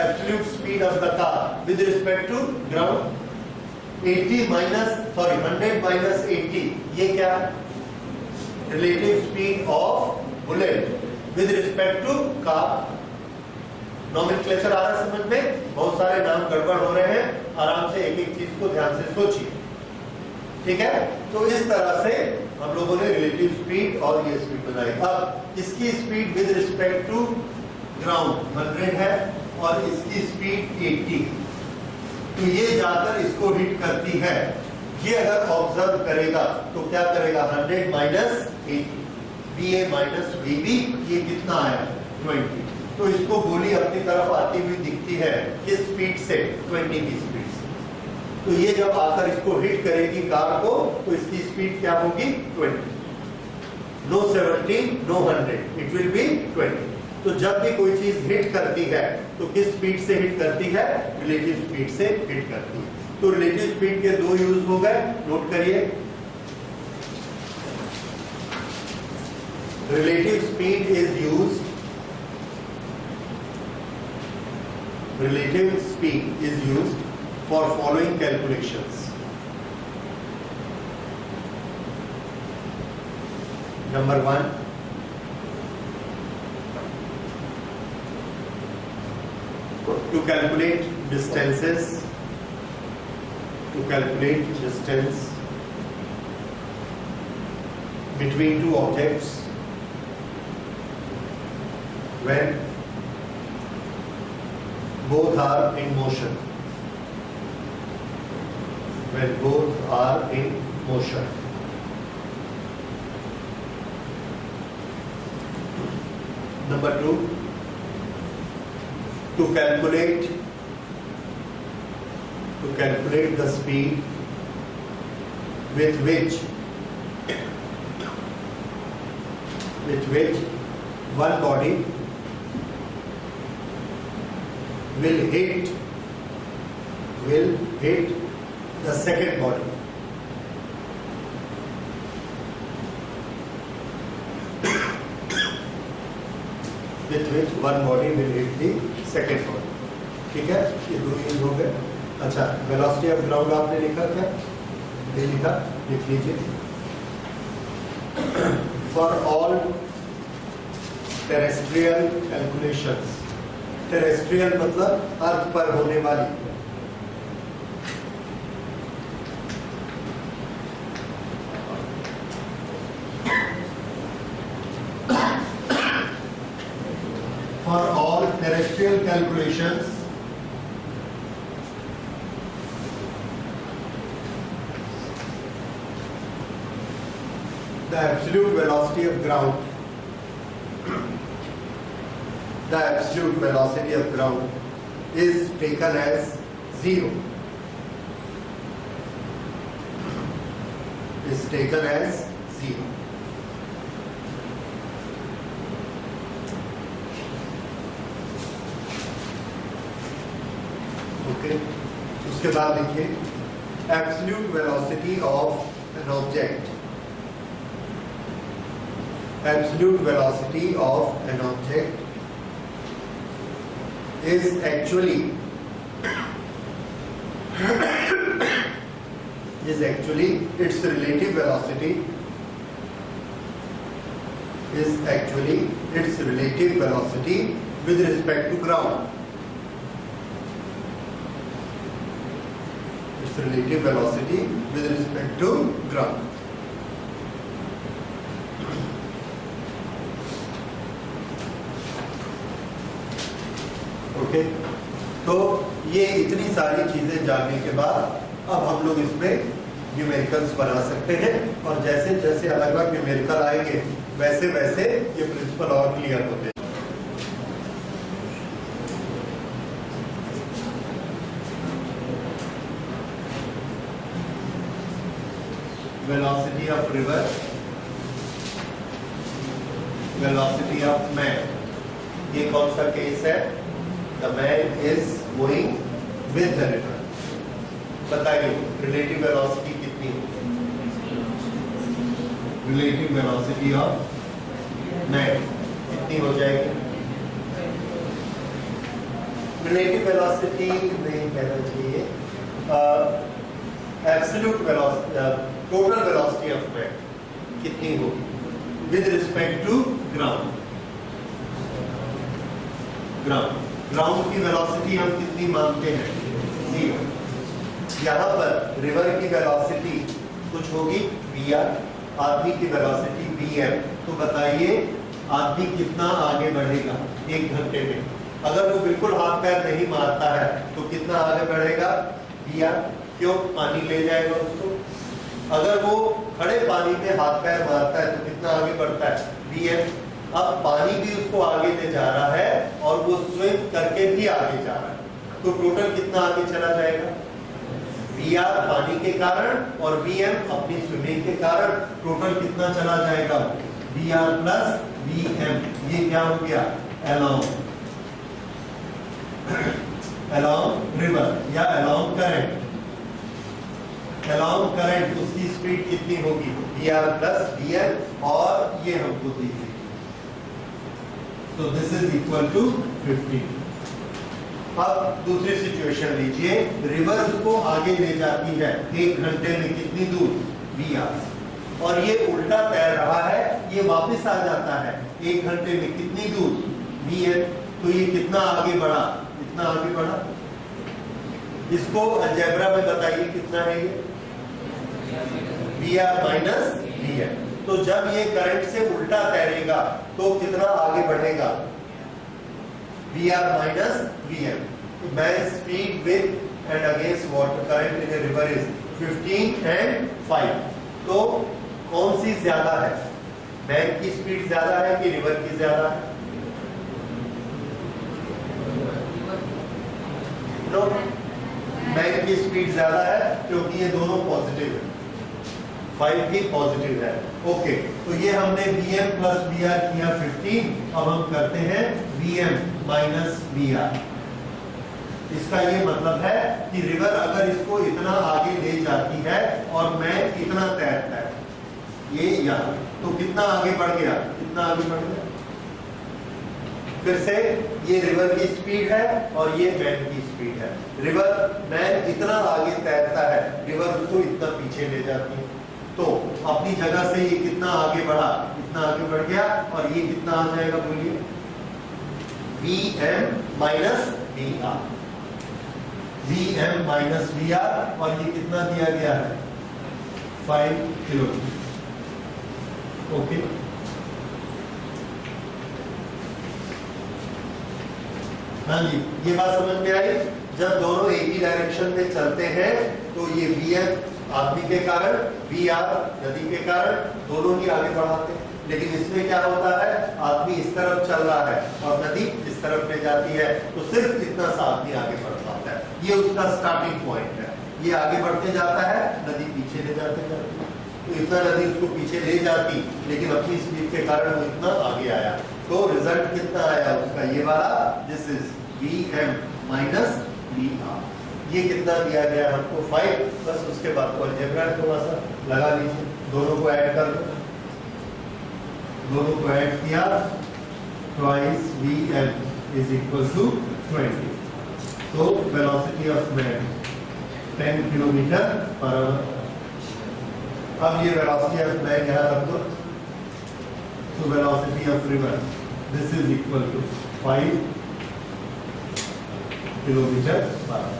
Absolute speed of the car with respect to ground. 100 minus 80 ये क्या है? Relative speed of bullet with respect to car. Nomenclature आ रहा है समझ में? बहुत सारे नाम गड़बड़ हो रहे हैं, आराम से एक एक चीज को ध्यान से सोचिए, ठीक है? तो इस तरह से हम लोगों ने रिलेटिव स्पीड और ये स्पीड बनाई। अब इसकी speed with respect to ground 100 है और इसकी स्पीड 80। तो ये जाकर इसको हिट करती है। ये अगर ऑब्जर्व करेगा तो क्या करेगा? 100 माइनस 80, VA माइनस VB, ये कितना आया? 20। तो इसको गोली अपनी तरफ आती हुई दिखती है किस स्पीड से? 20 की स्पीड से। तो ये जब आकर इसको हिट करेगी कार को तो इसकी स्पीड क्या होगी? 20। No 70, no 100, it will be 20। तो जब भी कोई चीज हिट करती है तो किस स्पीड से हिट करती है? रिलेटिव स्पीड से हिट करती है। तो रिलेटिव स्पीड के दो यूज हो गए, नोट करिए। Relative speed is used Relative speed is used for following calculations. Number 1, to calculate distances, to calculate distance between two objects when both are in motion. When both are in motion. Number 2, to calculate the speed with which one body will hit the second body. With which one body will hit the second body. ठीक है, ये दो use हो गए। अच्छा, velocity of ground आपने लिखा क्या? नहीं लिखा, लिख लीजिए। For all terrestrial calculations, terrestrial मतलब अर्थ पर होने वाली, for all terrestrial calculations the absolute velocity of ground is taken as 0, is taken as 0. उसके बाद लिखिए absolute velocity of an object, absolute velocity of an object is actually its relative velocity with respect to ground. Its relative velocity with respect to ground. Okay, तो ये इतनी सारी चीजें जानने के बाद अब हम लोग इसमें न्यूमेरिकल्स बना सकते हैं, और जैसे जैसे अलग अलग न्यूमेरिकल आएंगे वैसे वैसे ये प्रिंसिपल और क्लियर होते हैं। Velocity of river, velocity of man, ये कौन सा केस है? The man is going with the river. बताइए रिलेटिव वेलोसिटी कितनी होगी? रिलेटिव वेलोसिटी ऑफ मैन कितनी हो जाएगी? रिलेटिव वेलोसिटी नहीं कहना चाहिए, absolute velocity, total velocity of man कितनी होगी with respect to ground? Ground की वेलोसिटी हम कितनी मानते हैं? 0। यहाँ पर रिवर की वेलोसिटी कुछ होगी vr, आदमी की वेलोसिटी vm। तो बताइए आदमी कितना आगे बढ़ेगा 1 घंटे में? अगर वो बिल्कुल हाथ पैर नहीं मारता है तो कितना आगे बढ़ेगा? vr। क्यों? पानी ले जाएगा उसको। अगर वो खड़े पानी में हाथ पैर मारता है तो कितना आगे बढ़ता है? vm। अब पानी भी उसको आगे ले जा रहा है और वो स्विम करके भी आगे जा रहा है, तो टोटल कितना आगे चला जाएगा? vr पानी के कारण और vm अपनी स्विमिंग के कारण टोटल कितना चला जाएगा? vr plus vm। ये क्या हो गया? along रिवर या along करंट। along करंट उसकी स्पीड कितनी होगी? vr प्लस vm, और ये हमको दीजिए, तो दिस इज इक्वल टू 50। अब दूसरी सिचुएशन लीजिए, रिवर उसको आगे ले जाती है 1 घंटे में कितनी दूर? vr, और ये उल्टा तैर रहा है, ये वापस आ जाता है 1 घंटे में कितनी दूर? vm। तो ये कितना आगे बढ़ा? कितना आगे बढ़ा? इसको अलजेब्रा में बताइए कितना है ये? vr minus vm। तो जब ये करंट से उल्टा तैरेगा तो कितना आगे बढ़ेगा? vr minus vm। Man speed with and against water current in a river is 15 and 5। तो कौन सी ज्यादा है? मैन की स्पीड ज्यादा है कि रिवर की ज्यादा है? नो, मैन की स्पीड ज्यादा है क्योंकि ये दोनों पॉजिटिव है, 5 भी पॉजिटिव है। ओके, तो ये हमने vm प्लस vr किया 15। अब हम करते हैं vm माइनस vr। इसका ये मतलब है कि रिवर अगर इसको इतना आगे ले जाती है और मैन इतना तैरता है, ये यहाँ, तो कितना आगे बढ़ गया? कितना आगे बढ़ गया? फिर से ये रिवर की स्पीड है और ये मैन की स्पीड है। रिवर, मैन इतना आगे तैरता है, रिवर उसको इतना पीछे ले जाती है, तो अपनी जगह से ये कितना आगे बढ़ा? इतना आगे बढ़ गया, और ये कितना आ जाएगा? बोलिए, vm minus vr। vm minus vr, और ये कितना दिया गया है? 5 किलोमीटर। ओके, हाँ जी, ये बात समझ में आई? जब दोनों एक ही डायरेक्शन में चलते हैं तो ये vm आदमी के कारण, vr नदी के कारण, दोनों ही आगे बढ़ाते हैं। लेकिन इसमें क्या होता है? आदमी इस तरफ चल रहा है और नदी इस तरफ ले जाती है, तो सिर्फ इतना सा आदमी आगे बढ़ पाता है। ये उसका स्टार्टिंग पॉइंट है। ये आगे बढ़ते जाता है, नदी पीछे ले जाते जाती है। तो इतना नदी उसको पीछे ले जाती, लेकिन अपनी स्पीड के कारण वो इतना आगे आया। तो रिजल्ट कितना आया उसका? ये वाला, this is vm minus vr। ये कितना दिया गया हमको 5, बस उसके बाद को अलजेब्रा थोड़ा सा लगा लीजिए, दोनों को ऐड कर दो, दोनों को ऐड किया, twice VL is equal to 20. तो velocity of man 10 kilometre per hour. अब ये वेलोसिटी ऑफ मैन यहाँ रख दो, तो velocity of river this is equal to 5 kilometre per hour.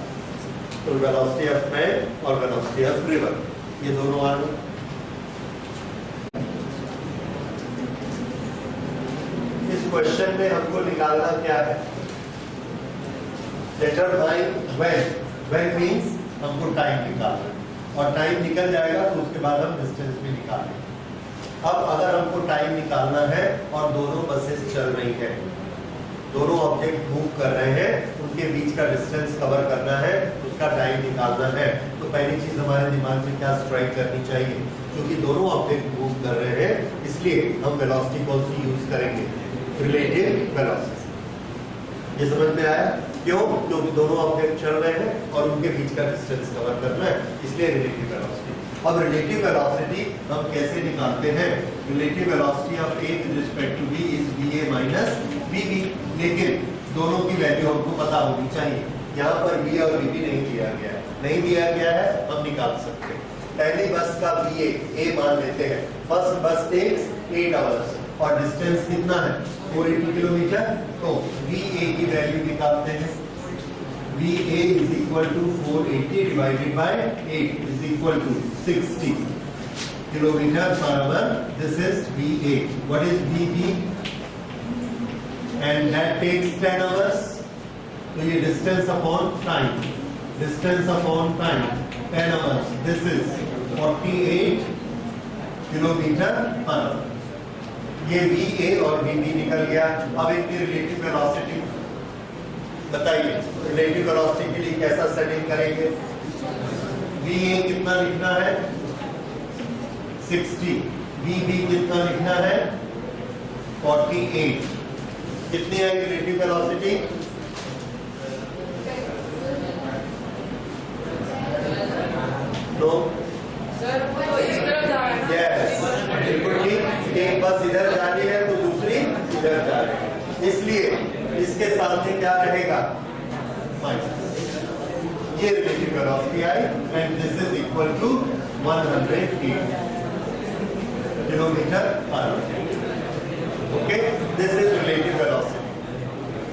तो वेलोसिटी ऑफ मैन और वेलोसिटी ऑफ रिवर ये दोनों आ गए। इस क्वेश्चन में हमको निकालना क्या है, डिटरमाइन व्हेन मींस हमको टाइम निकालना, और टाइम निकल जाएगा तो उसके बाद हम डिस्टेंस भी निकालेंगे। अब अगर हमको टाइम निकालना है और दोनों बसेस चल रही है, दोनों ऑब्जेक्ट मूव कर रहे हैं, उनके बीच का डिस्टेंस कवर करना है, उसका टाइम निकालना है, तो पहली चीज हमारे दिमाग में क्या स्ट्राइक करनी चाहिए, क्योंकि दोनों ऑब्जेक्ट मूव कर रहे हैं इसलिए हम वेलोसिटी कौन सी यूज करेंगे, रिलेटिव वेलोसिटी। ये समझ में आया? क्यों? क्योंकि दोनों ऑब्जेक्ट चल रहे हैं और उनके बीच का डिस्टेंस कवर करना है, इसलिए रिलेटिव वेलोसिटी। अब रिलेटिव वेलोसिटी हम कैसे निकालते हैं, relative velocity of A with respect to B is VA minus VB, लेकिन दोनों की वैल्यू हमको पता होनी चाहिए। यहाँ पर V और VB नहीं दिया गया है, नहीं दिया गया है, हम निकाल सकते हैं। पहली बस का VA A मान लेते हैं, फर्स्ट बस टेक्स 8 आवर्स और डिस्टेंस कितना है 480 किलोमीटर, तो VA की वैल्यू निकालते हैं। VA is equal to 480 divided by 8 is equal to 60 kilometer per hour. This is VA. What is VB? And that takes 10 hours. So ये distance upon time. Distance upon time 10 hours. This is 48 kilometer per hour. ये VA और VB निकल गया। अब इनकी relative velocity बताइए, relative velocity के लिए कैसा सेटिंग करेंगे? VA कितना लिखना है 60, VB कितना लिखना है 48। कितनी है रिलेटिव वेलोसिटी? नो यस, बिल्कुल ठीक। एक बस इधर जा रही है तो दूसरी इधर जा रही है, इसलिए इसके साथ में क्या रहेगा माइनस। ये रिलेटिव वेलोसिटी आई and this is equal to 108 kilometre per hour. Okay, this is relative velocity.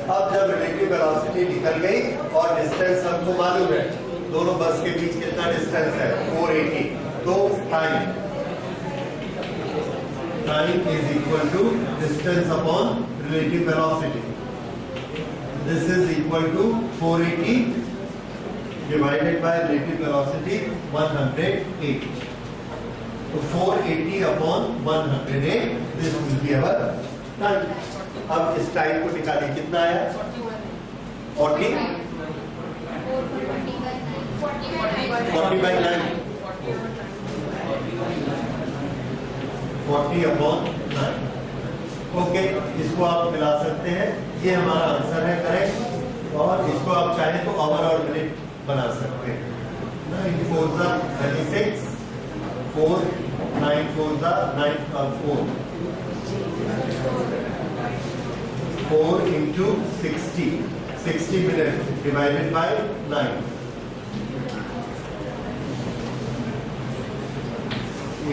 अब जब रिलेटिव वेलोसिटी निकल गई और डिस्टेंस हमको मालूम है, दोनों बस के बीच कितना डिस्टेंस है 480, तो time is equal to distance upon relative velocity. This is equal to 480 divided by relative velocity 108. So 480 upon 108, this will be our time. अब इस टाइम को निकालिए, कितना आया 40 by 9, 40 upon 9। ओके, इसको आप मिला सकते हैं, ये हमारा आंसर है करेक्ट। और इसको आप चाहें तो आवर और मिनट बना सकते हैं। 9 4 36, 4 9 4 9 और 4 into 60 minutes divided by 9,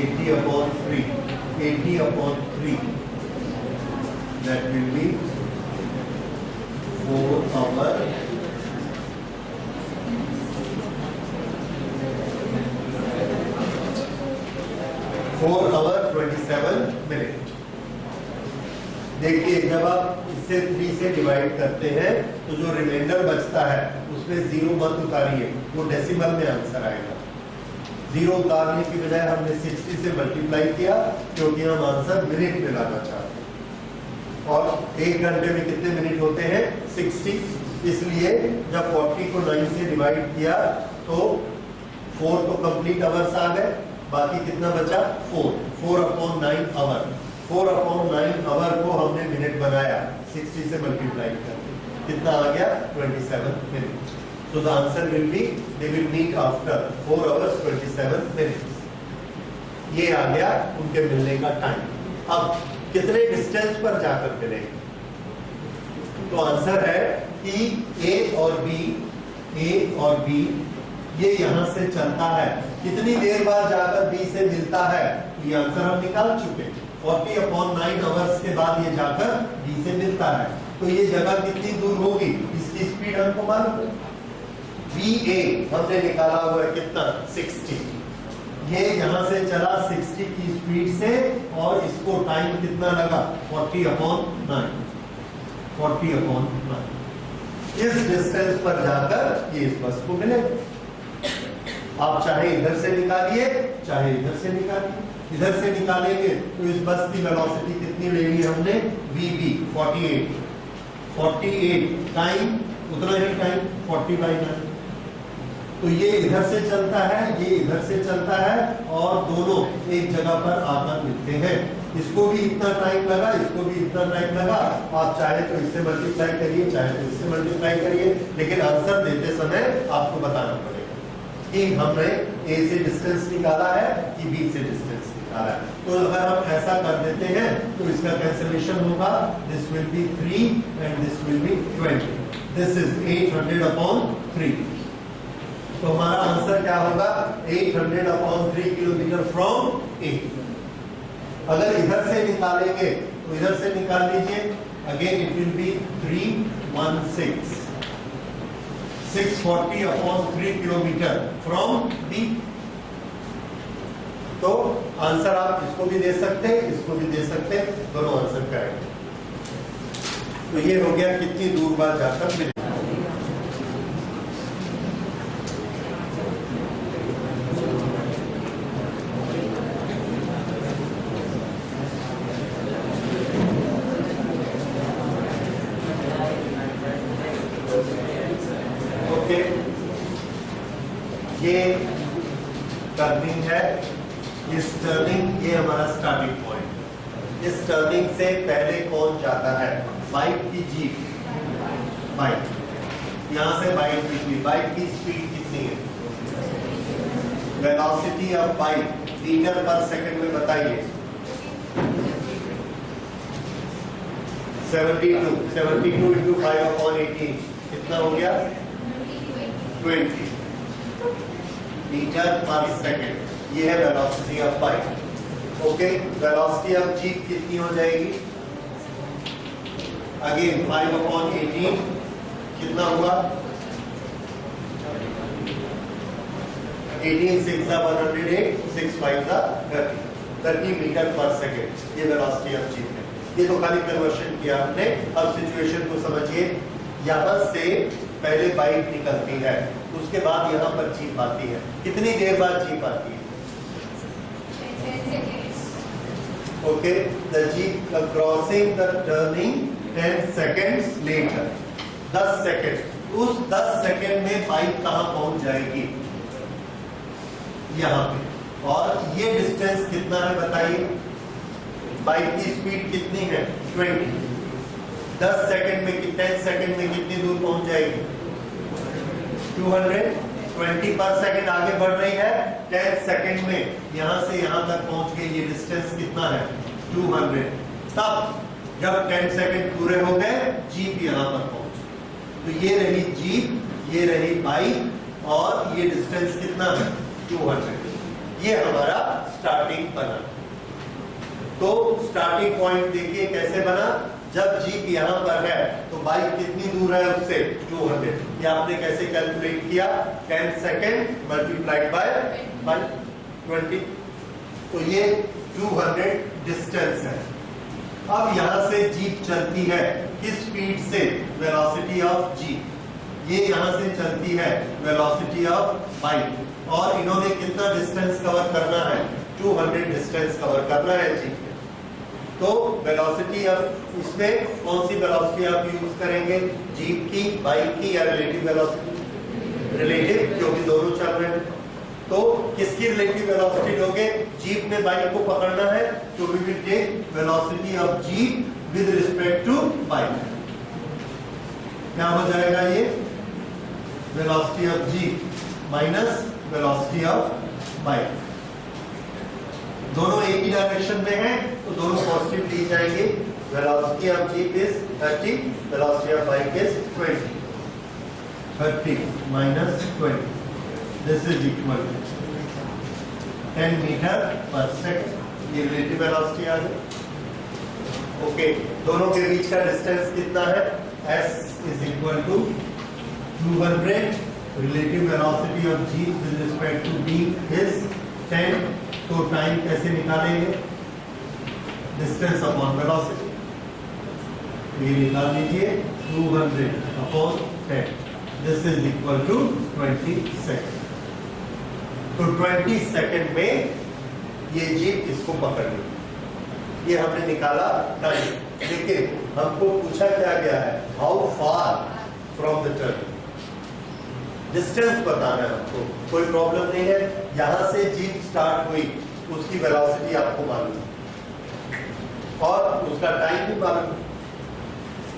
80 upon 3, 80 upon 3, that will be 4 hours 27 minute. देखिए, जब आप इससे 3 से डिवाइड करते हैं तो जो रिमाइंडर बचता है उसमें 0 मत उतारिए, वो डेसिमल में आंसर आएगा। 0 उतारने की बजाय हमने 60 से मल्टीप्लाई किया, क्योंकि हम आंसर मिनट में लाना चाहते हैं। और 1 घंटे में कितने मिनट होते हैं 60, इसलिए जब 40 को 9 से डिवाइड किया तो 4 तो कंप्लीट आवर्स आ गए, बाकी कितना बचा 4 अपॉन 9 आवर। 4 अपॉन 9 आवर को हमने मिनट बनाया 60 से मल्टीप्लाई करके, कितना आ गया 27 minute. So the answer will be they will meet after 4 hours 27 minutes. ये आ गया उनके मिलने का टाइम। अब कितने डिस्टेंस पर जाकर मिलेंगे? तो आंसर है कि ए और बी ये यहां से चलता है, कितनी देर बाद जाकर बी से मिलता है? तो ये आंसर हम निकाल चुके। 40/9 आवर्स के बाद ये जाकर बी से मिलता है। तो ये जगह कितनी दूर होगी? इसकी स्पीड हमको मालूम है। VA हमने निकाला हुआ है कितना? 60। ये यहां से चला 60 की स्पीड से और इसको टाइम कितना लगा? 40/9। 40/9 इस डिस्टेंस पर जाकर ये इस बस को मिले। आप चाहे इधर से निकालिए चाहे इधर से निकालिए। इधर से निकालेंगे तो इस बस की वेलोसिटी कितनी ले ली हमने? VB 48 टाइम उतना ही टाइम 40/9। तो ये इधर से चलता है, ये इधर से चलता है और दोनों एक जगह पर आकर मिलते हैं। इसको भी इतना टाइम लगा, इसको भी इतना टाइम लगा। आप चाहे तो इससे मल्टीप्लाई करिए, चाहे तो इससे मल्टीप्लाई करिए, लेकिन आंसर देते समय आपको बताना पड़ेगा कि हमने ए से डिस्टेंस निकाला है कि बी से डिस्टेंस निकाला है। तो अगर हम ऐसा कर देते हैं तो इसका कैंसिलेशन होगा। This will be 3 and this will be 20। This is 800/3। तो हमारा आंसर क्या होगा? 800/3 किलोमीटर फ्रॉम ए। अगर इधर से निकालेंगे तो इधर से निकाल लीजिए, again it will be 316 640/3 kilometre from B. तो आंसर आप इसको भी दे सकते हैं, इसको भी दे सकते हैं, दोनों आंसर करेक्ट। तो ये हो गया कितनी दूर बाद जाकर मिले। ये टर्निंग है, इस टर्निंग ये हमारा स्टार्टिंग पॉइंट। इस टर्निंग से पहले कौन जाता है? बाइक की जीप। बाइक यहां से बाइक निकली। बाइक की स्पीड कितनी है? Velocity of bike metre per second में बताइए। 72 into 5/18 कितना हो गया? 20 मीटर पर सेकंड। ये है velocity of bike. Okay, velocity of jeep कितनी हो जाएगी? अगेन 5/18 कितना हुआ? 18 6 108 6 5 30 मीटर पर सेकंड। ये वेलोसिटी ऑफ जीप है। ये तो खाली कन्वर्शन किया हमने। अब सिचुएशन को समझिए। यहां से पहले बाइक निकलती है, उसके बाद यहाँ पर जीप आती है। कितनी देर बाद जीप आती है? Okay, the jeep crossing the turning 10 seconds later। 10 second. उस 10 सेकेंड में बाइक कहाँ पहुंच जाएगी? यहाँ पे। और ये डिस्टेंस कितना है बताइए? बाइक की स्पीड कितनी है? 20। 10 सेकेंड में 10 सेकेंड में कितनी दूर पहुंच जाएगी? 220 पर सेकेंड आगे बढ़ रही है। 10 सेकेंड में यहां से यहां तक पहुंच गई। ये डिस्टेंस कितना है? 200। तब जब 10 सेकेंड पूरे हो गए, जीप यहां पर पहुंची। तो ये रही जीप, ये रही बाइक और ये डिस्टेंस कितना है? 200। ये हमारा स्टार्टिंग बना। तो स्टार्टिंग पॉइंट देखिए कैसे बना। जब जीप यहां पर है तो बाइक कितनी दूर है उससे? 200। ये आपने कैसे कैलकुलेट किया? 10 सेकेंड मल्टीप्लाइड बाय 20। तो ये 200 डिस्टेंस है। अब यहां से जीप चलती है किस स्पीड से? Velocity of jeep. ये यहां से चलती है वेलोसिटी ऑफ बाइक। और इन्होंने कितना डिस्टेंस कवर करना है? 200 डिस्टेंस कवर करना है जीप। तो वेलोसिटी ऑफ इसमें कौन सी वेलोसिटी आप यूज करेंगे? जीप की, बाइक की या रिलेटिव वेलोसिटी? रिलेटिव, क्योंकि दोनों चल रहे हैं। तो किसकी रिलेटिव वेलोसिटी लोगे? जीप में बाइक को पकड़ना है तो we will take velocity of jeep with respect to bike. क्या हो जाएगा ये? Velocity of G minus velocity of bike. दोनों एक ही डायरेक्शन में हैं तो दोनों पॉजिटिव ली जाएंगे। Velocity of jeep is 30, velocity of bike is 20। 30 minus 20, this is equal to 10 metre per second. ये रिलेटिव वेलोसिटी आ गई। ओके, दोनों के बीच का डिस्टेंस कितना है? s is equal to 200, relative velocity of g with respect to b is 10। तो time कैसे निकालेंगे? Distance upon velocity. ये निकाल लीजिए 200 upon 10, this is equal to 20 second. तो 20 सेकेंड में ये जीप इसको पकड़ ली। ये हमने निकाला टाइम, लेकिन हमको पूछा क्या गया है? How far from the turn. Distance बताना है हमको, कोई प्रॉब्लम नहीं है। यहां से जीप स्टार्ट हुई, उसकी वेलोसिटी आपको मालूम है और उसका टाइम भी मालूम है।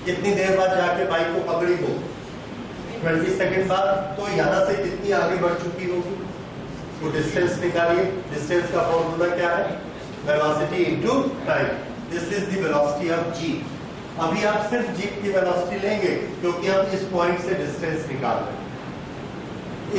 कितनी देर बाद जाके बाइक को पकड़ी हो? 20 सेकंड बाद। तो यहां से कितनी आगे बढ़ चुकी होगी? वो डिस्टेंस निकालिए। डिस्टेंस का फॉर्मूला क्या है? Velocity into time. This is the velocity of G. अभी आप सिर्फ जीप की वेलोसिटी लेंगे क्योंकि हम इस पॉइंट से डिस्टेंस निकाल रहे हैं।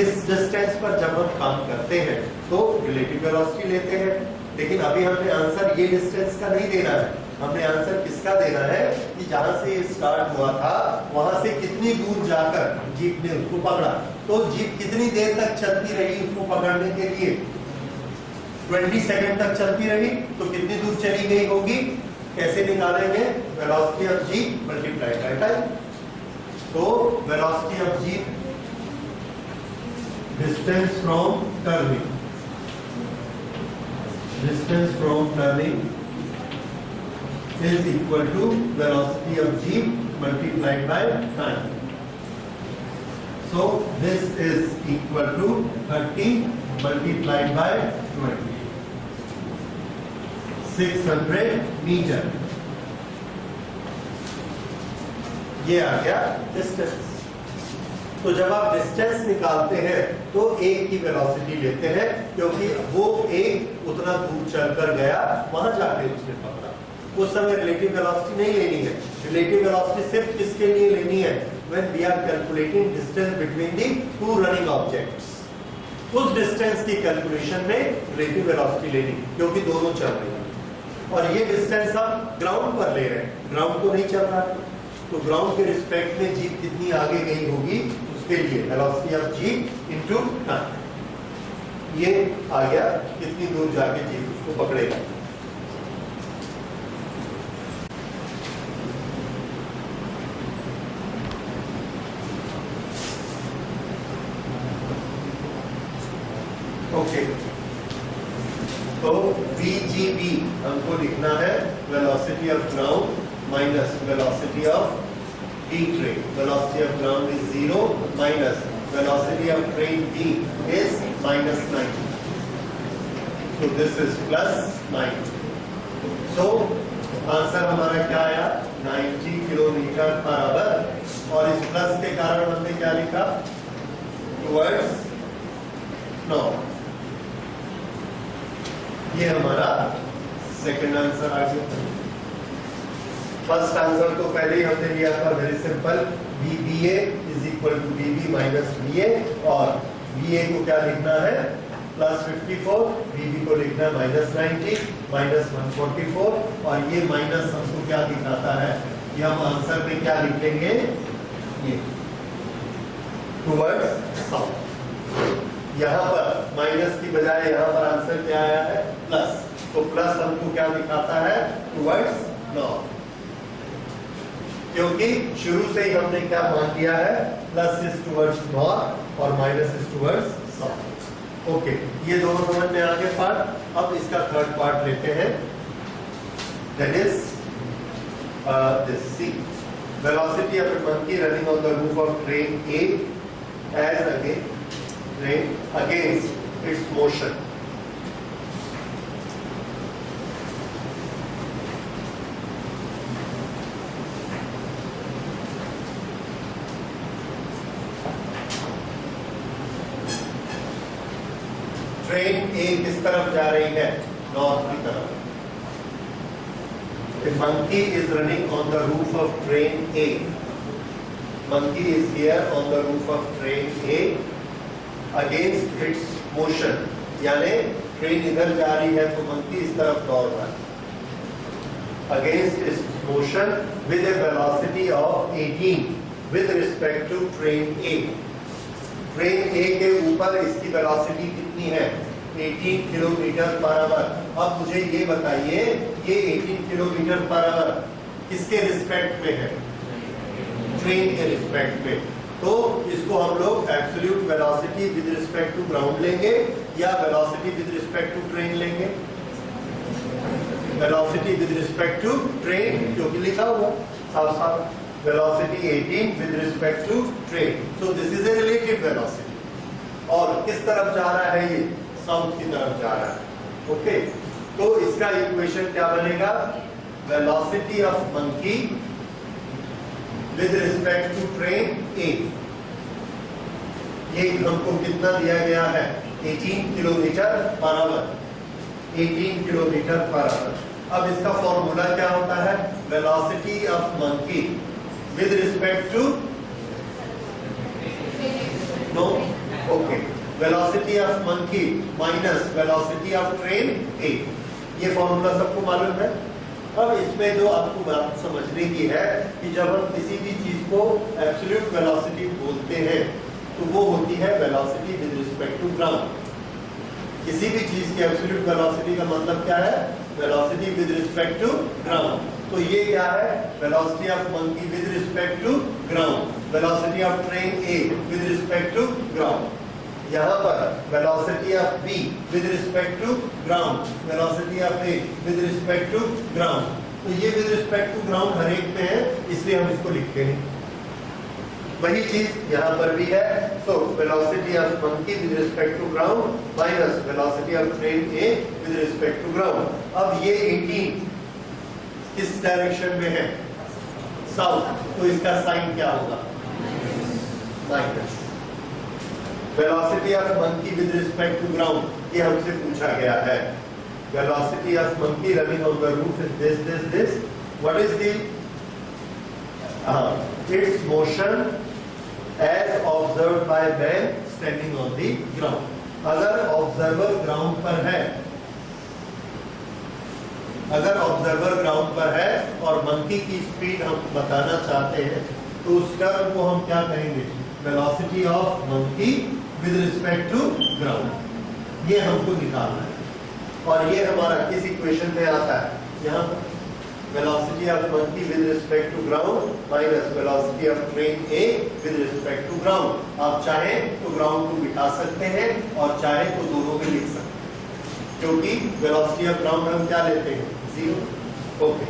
इस डिस्टेंस पर जब हम काम करते हैं तो रिलेटिव वेलोसिटी लेते हैं, लेकिन अभी हमने आंसर ये डिस्टेंस का नहीं देना है। हमने आंसर किसका देना है कि जहां से ये स्टार्ट हुआ था वहां से कितनी दूर जाकर जीप ने उसको पकड़ा। तो जीप कितनी देर तक चलती रही उसको पकड़ने के लिए? 20 सेकंड तक चलती रही, तो कितनी दूर चली गई होगी? कैसे निकालेंगे? Velocity of G multiply by time. तो velocity of G, distance from turning, distance from turning is equal to velocity of g multiplied by time. So this is equal to 30 multiplied by 20, 600 metre. ये आ गया distance. तो जब आप distance निकालते हैं तो एक की वेलोसिटी लेते हैं, क्योंकि वो एक उतना दूर चलकर गया, वहां जाके उसने पकड़ा। उस समय रिलेटिव वेलोसिटी नहीं लेनी है। रिलेटिव वेलोसिटी सिर्फ किसके लिए लेनी है? when we are calculating distance between the two running objects। उस डिस्टेंस की कैलकुलेशन में रिलेटिव वेलोसिटी लेनी, क्योंकि दोनों चल रहे हैं और ये डिस्टेंस हम ग्राउंड पर ले रहे हैं, ग्राउंड को नहीं चल रहा है। तो ग्राउंड के रिस्पेक्ट में जीप कितनी आगे गई होगी, उसके लिए velocity of jeep into time. ये आ गया कितनी दूर जाके जीप उसको पकड़ेगा। ओके, तो VGB हमको लिखना है velocity of ground minus velocity of B train। Velocity of ground is 0 minus velocity of train B is -9। So this is +9। So answer हमारा क्या आया? 90 किलोमीटर पर आवर। और इस प्लस के कारण हमने क्या लिखा? Towards north. ये हमारा सेकंड आंसर आ गया। फर्स्ट आंसर तो पहले ही हमने लिया था, very simple. VBA is equal to VB minus VA, और VA को क्या लिखना है? +54, VB को लिखना है -90, -144, और ये माइनस हमको क्या दिखाता है? ये हम आंसर में क्या लिखेंगे? ये टुवर्ड्स साउथ। यहाँ पर माइनस की बजाय यहाँ पर आंसर क्या आया है? प्लस। तो प्लस हमको क्या दिखाता है? टुवर्ड्स नॉर्थ, क्योंकि शुरू से ही हमने क्या मान लिया है? प्लस इज टुवर्ड्स नॉर्थ और minus is towards south. Okay, ये दोनों समझ में आ गए पार्ट। अब इसका थर्ड पार्ट लेते हैं, that is this C. Velocity of a monkey running on the roof of train A as against its motion। Train A किस तरफ जा रही है? नॉर्थ की तरफ। The monkey is running on the roof of train A. Monkey is here on the roof of train A against its motion. यानी train इधर जा रही है तो मंकी इस तरफ दौड़ रहा है against its motion with a velocity of 18 with respect to train A. Train A के ऊपर इसकी वेलोसिटी कितनी है? 18 किलोमीटर पर आवर। अब मुझे ये बताइए, ये 18 किलोमीटर पर आवर किसके रिस्पेक्ट में है? ट्रेन के रिस्पेक्ट में। तो इसको हम लोग absolute velocity with respect to ground लेंगे या velocity with respect to train लेंगे? Velocity with respect to train, क्योंकि लिखा हुआ साफ साफ velocity 18 with respect to train. So this is a relative velocity. और किस तरफ जा रहा है ये? साउथ की तरफ जा रहा है। ओके, तो इसका इक्वेशन क्या बनेगा? Velocity of monkey with respect to train A. ये हमको कितना दिया गया है? 18 kilometre per our. 18 kilometre per hour. अब इसका फॉर्मूला क्या होता है? Velocity of monkey with respect to no okay velocity of monkey minus velocity of train A. ये फॉर्मूला सबको मालूम है। अब इसमें जो आपको बात समझने की है कि जब हम किसी भी चीज को एब्सोल्यूट वेलोसिटी बोलते हैं तो वो होती है velocity with respect to ground. किसी भी चीज की एब्सोल्यूट वेलोसिटी का मतलब क्या है? Velocity with respect to ground. तो ये क्या है? Velocity of monkey with respect to ground, velocity of train A with respect to ground. यहाँ पर velocity of B with respect to ground, velocity of A with respect to ground. तो ये with respect to ground हर एक में है, इसलिए हम इसको लिखते हैं। वही चीज यहाँ पर भी है। So velocity of monkey with respect to ground minus velocity of train A with respect to ground. अब ये 18 किस डायरेक्शन में है? साउथ। तो इसका साइन क्या होगा? Minus. Velocity of monkey with respect to ground, ये हमसे पूछा गया है। Velocity of monkey running on the roof is this. What is the its motion as observed by man standing on the ground. अगर observer ground पर है, अगर observer ground पर है और मंकी की स्पीड हम बताना चाहते हैं तो उस टर्म को हम क्या कहेंगे? Velocity of monkey with respect to ground. ये हमको निकालना है और ये हमारा किस इक्वेशन में आता है? यहाँ velocity of monkey with respect to ground minus velocity of train A with respect to ground. आप चाहें तो ग्राउंड को बिठा सकते हैं और चाहें तो दोनों में लिख सकते हैं, क्योंकि वेलोसिटी ऑफ ग्राउंड हम क्या लेते हैं? 0। ओके,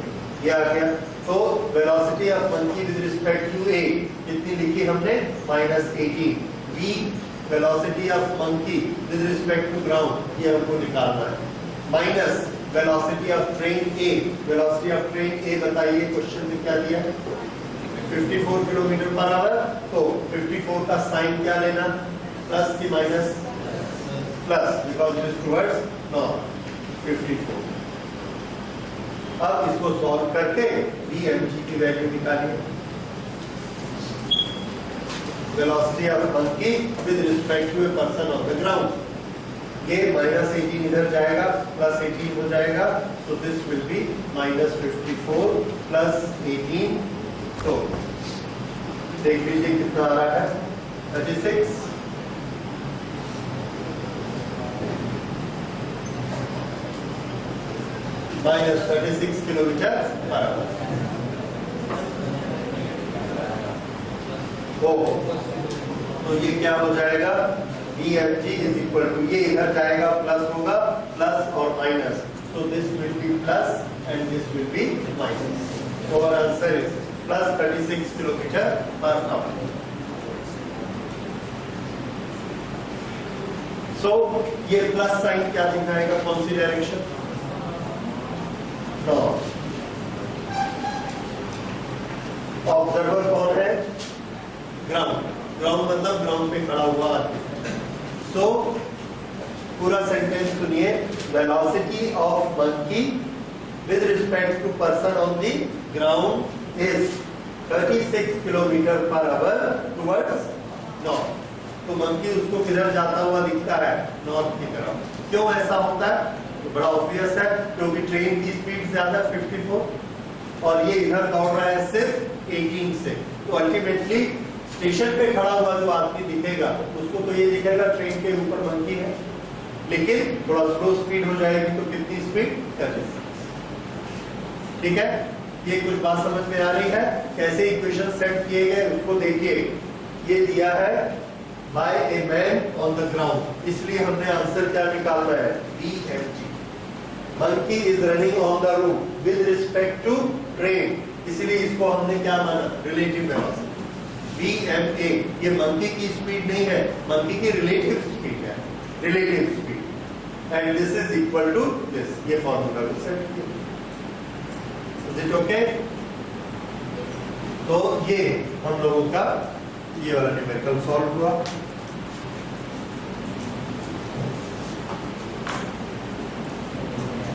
ये आ गया। तो velocity of monkey with respect to A कितनी लिखी हमने? -18। B velocity of monkey with respect to ground, ये हमको निकालना है। Minus velocity of train A. Velocity of train A बताइए, क्वेश्चन में क्या दिया? 54 किलोमीटर पर आवर। तो 54 का साइन क्या लेना? प्लस की minus? Plus, because it is towards north. 54। अब इसको सॉल्व करके bmg की वैल्यू निकालिए। Velocity of monkey with respect to a person on the ground. ये -18 इधर जाएगा, +18 हो जाएगा। तो दिस विल बी -54 + 18। तो देख लीजिए कितना आ रहा है? 36। -36 किलोमीटर पर आवर। तो ये क्या हो जाएगा? bmg इज इक्वल टू, ये इधर जाएगा प्लस होगा, प्लस और minus. So this will be plus and this will be minus. So our answer is +36 kilometre per our. So ये प्लस साइन क्या दिखाएगा? कौन सी डायरेक्शन? नॉर्थ। ऑब्जर्वर कौन है? ग्राउंड। ग्राउंड मतलब ग्राउंड पे खड़ा हुआ आदमी। So पूरा सेंटेंस सुनिए। Velocity of monkey with respect to person on the ground is 36 kilometre per hour towards north. तो मंकी उसको किधर जाता हुआ दिखता है? नॉर्थ की तरफ। क्यों ऐसा होता है? तो बड़ा ऑब्वियस है, क्योंकि ट्रेन की स्पीड ज्यादा 54 और ये इधर दौड़ रहा है सिर्फ 18 से। तो अल्टीमेटली स्टेशन पे खड़ा हुआ जो आदमी दिखेगा उसको तो ये दिखेगा ट्रेन के ऊपर मंकी है, लेकिन थोड़ा स्लो स्पीड हो जाएगी तो कितनी स्पीड? 36। ठीक है, ये कुछ बात समझ में आ रही है? कैसे इक्वेशन सेट किए गए उसको देखिए। ये दिया है by a man on the ground, इसलिए हमने आंसर क्या निकालना है? BMG। Monkey is running on the route with respect to train, इसलिए इसको हमने क्या माना? Relative velocity. BMA ये मंकी की स्पीड नहीं है, मंकी की रिलेटिव स्पीड है, relative speed, and this is equal to this. ये फॉर्मूला को सेट किया। Is it okay? तो ये हम लोगों का ये वाला न्यूमेरिकल सॉल्व हुआ।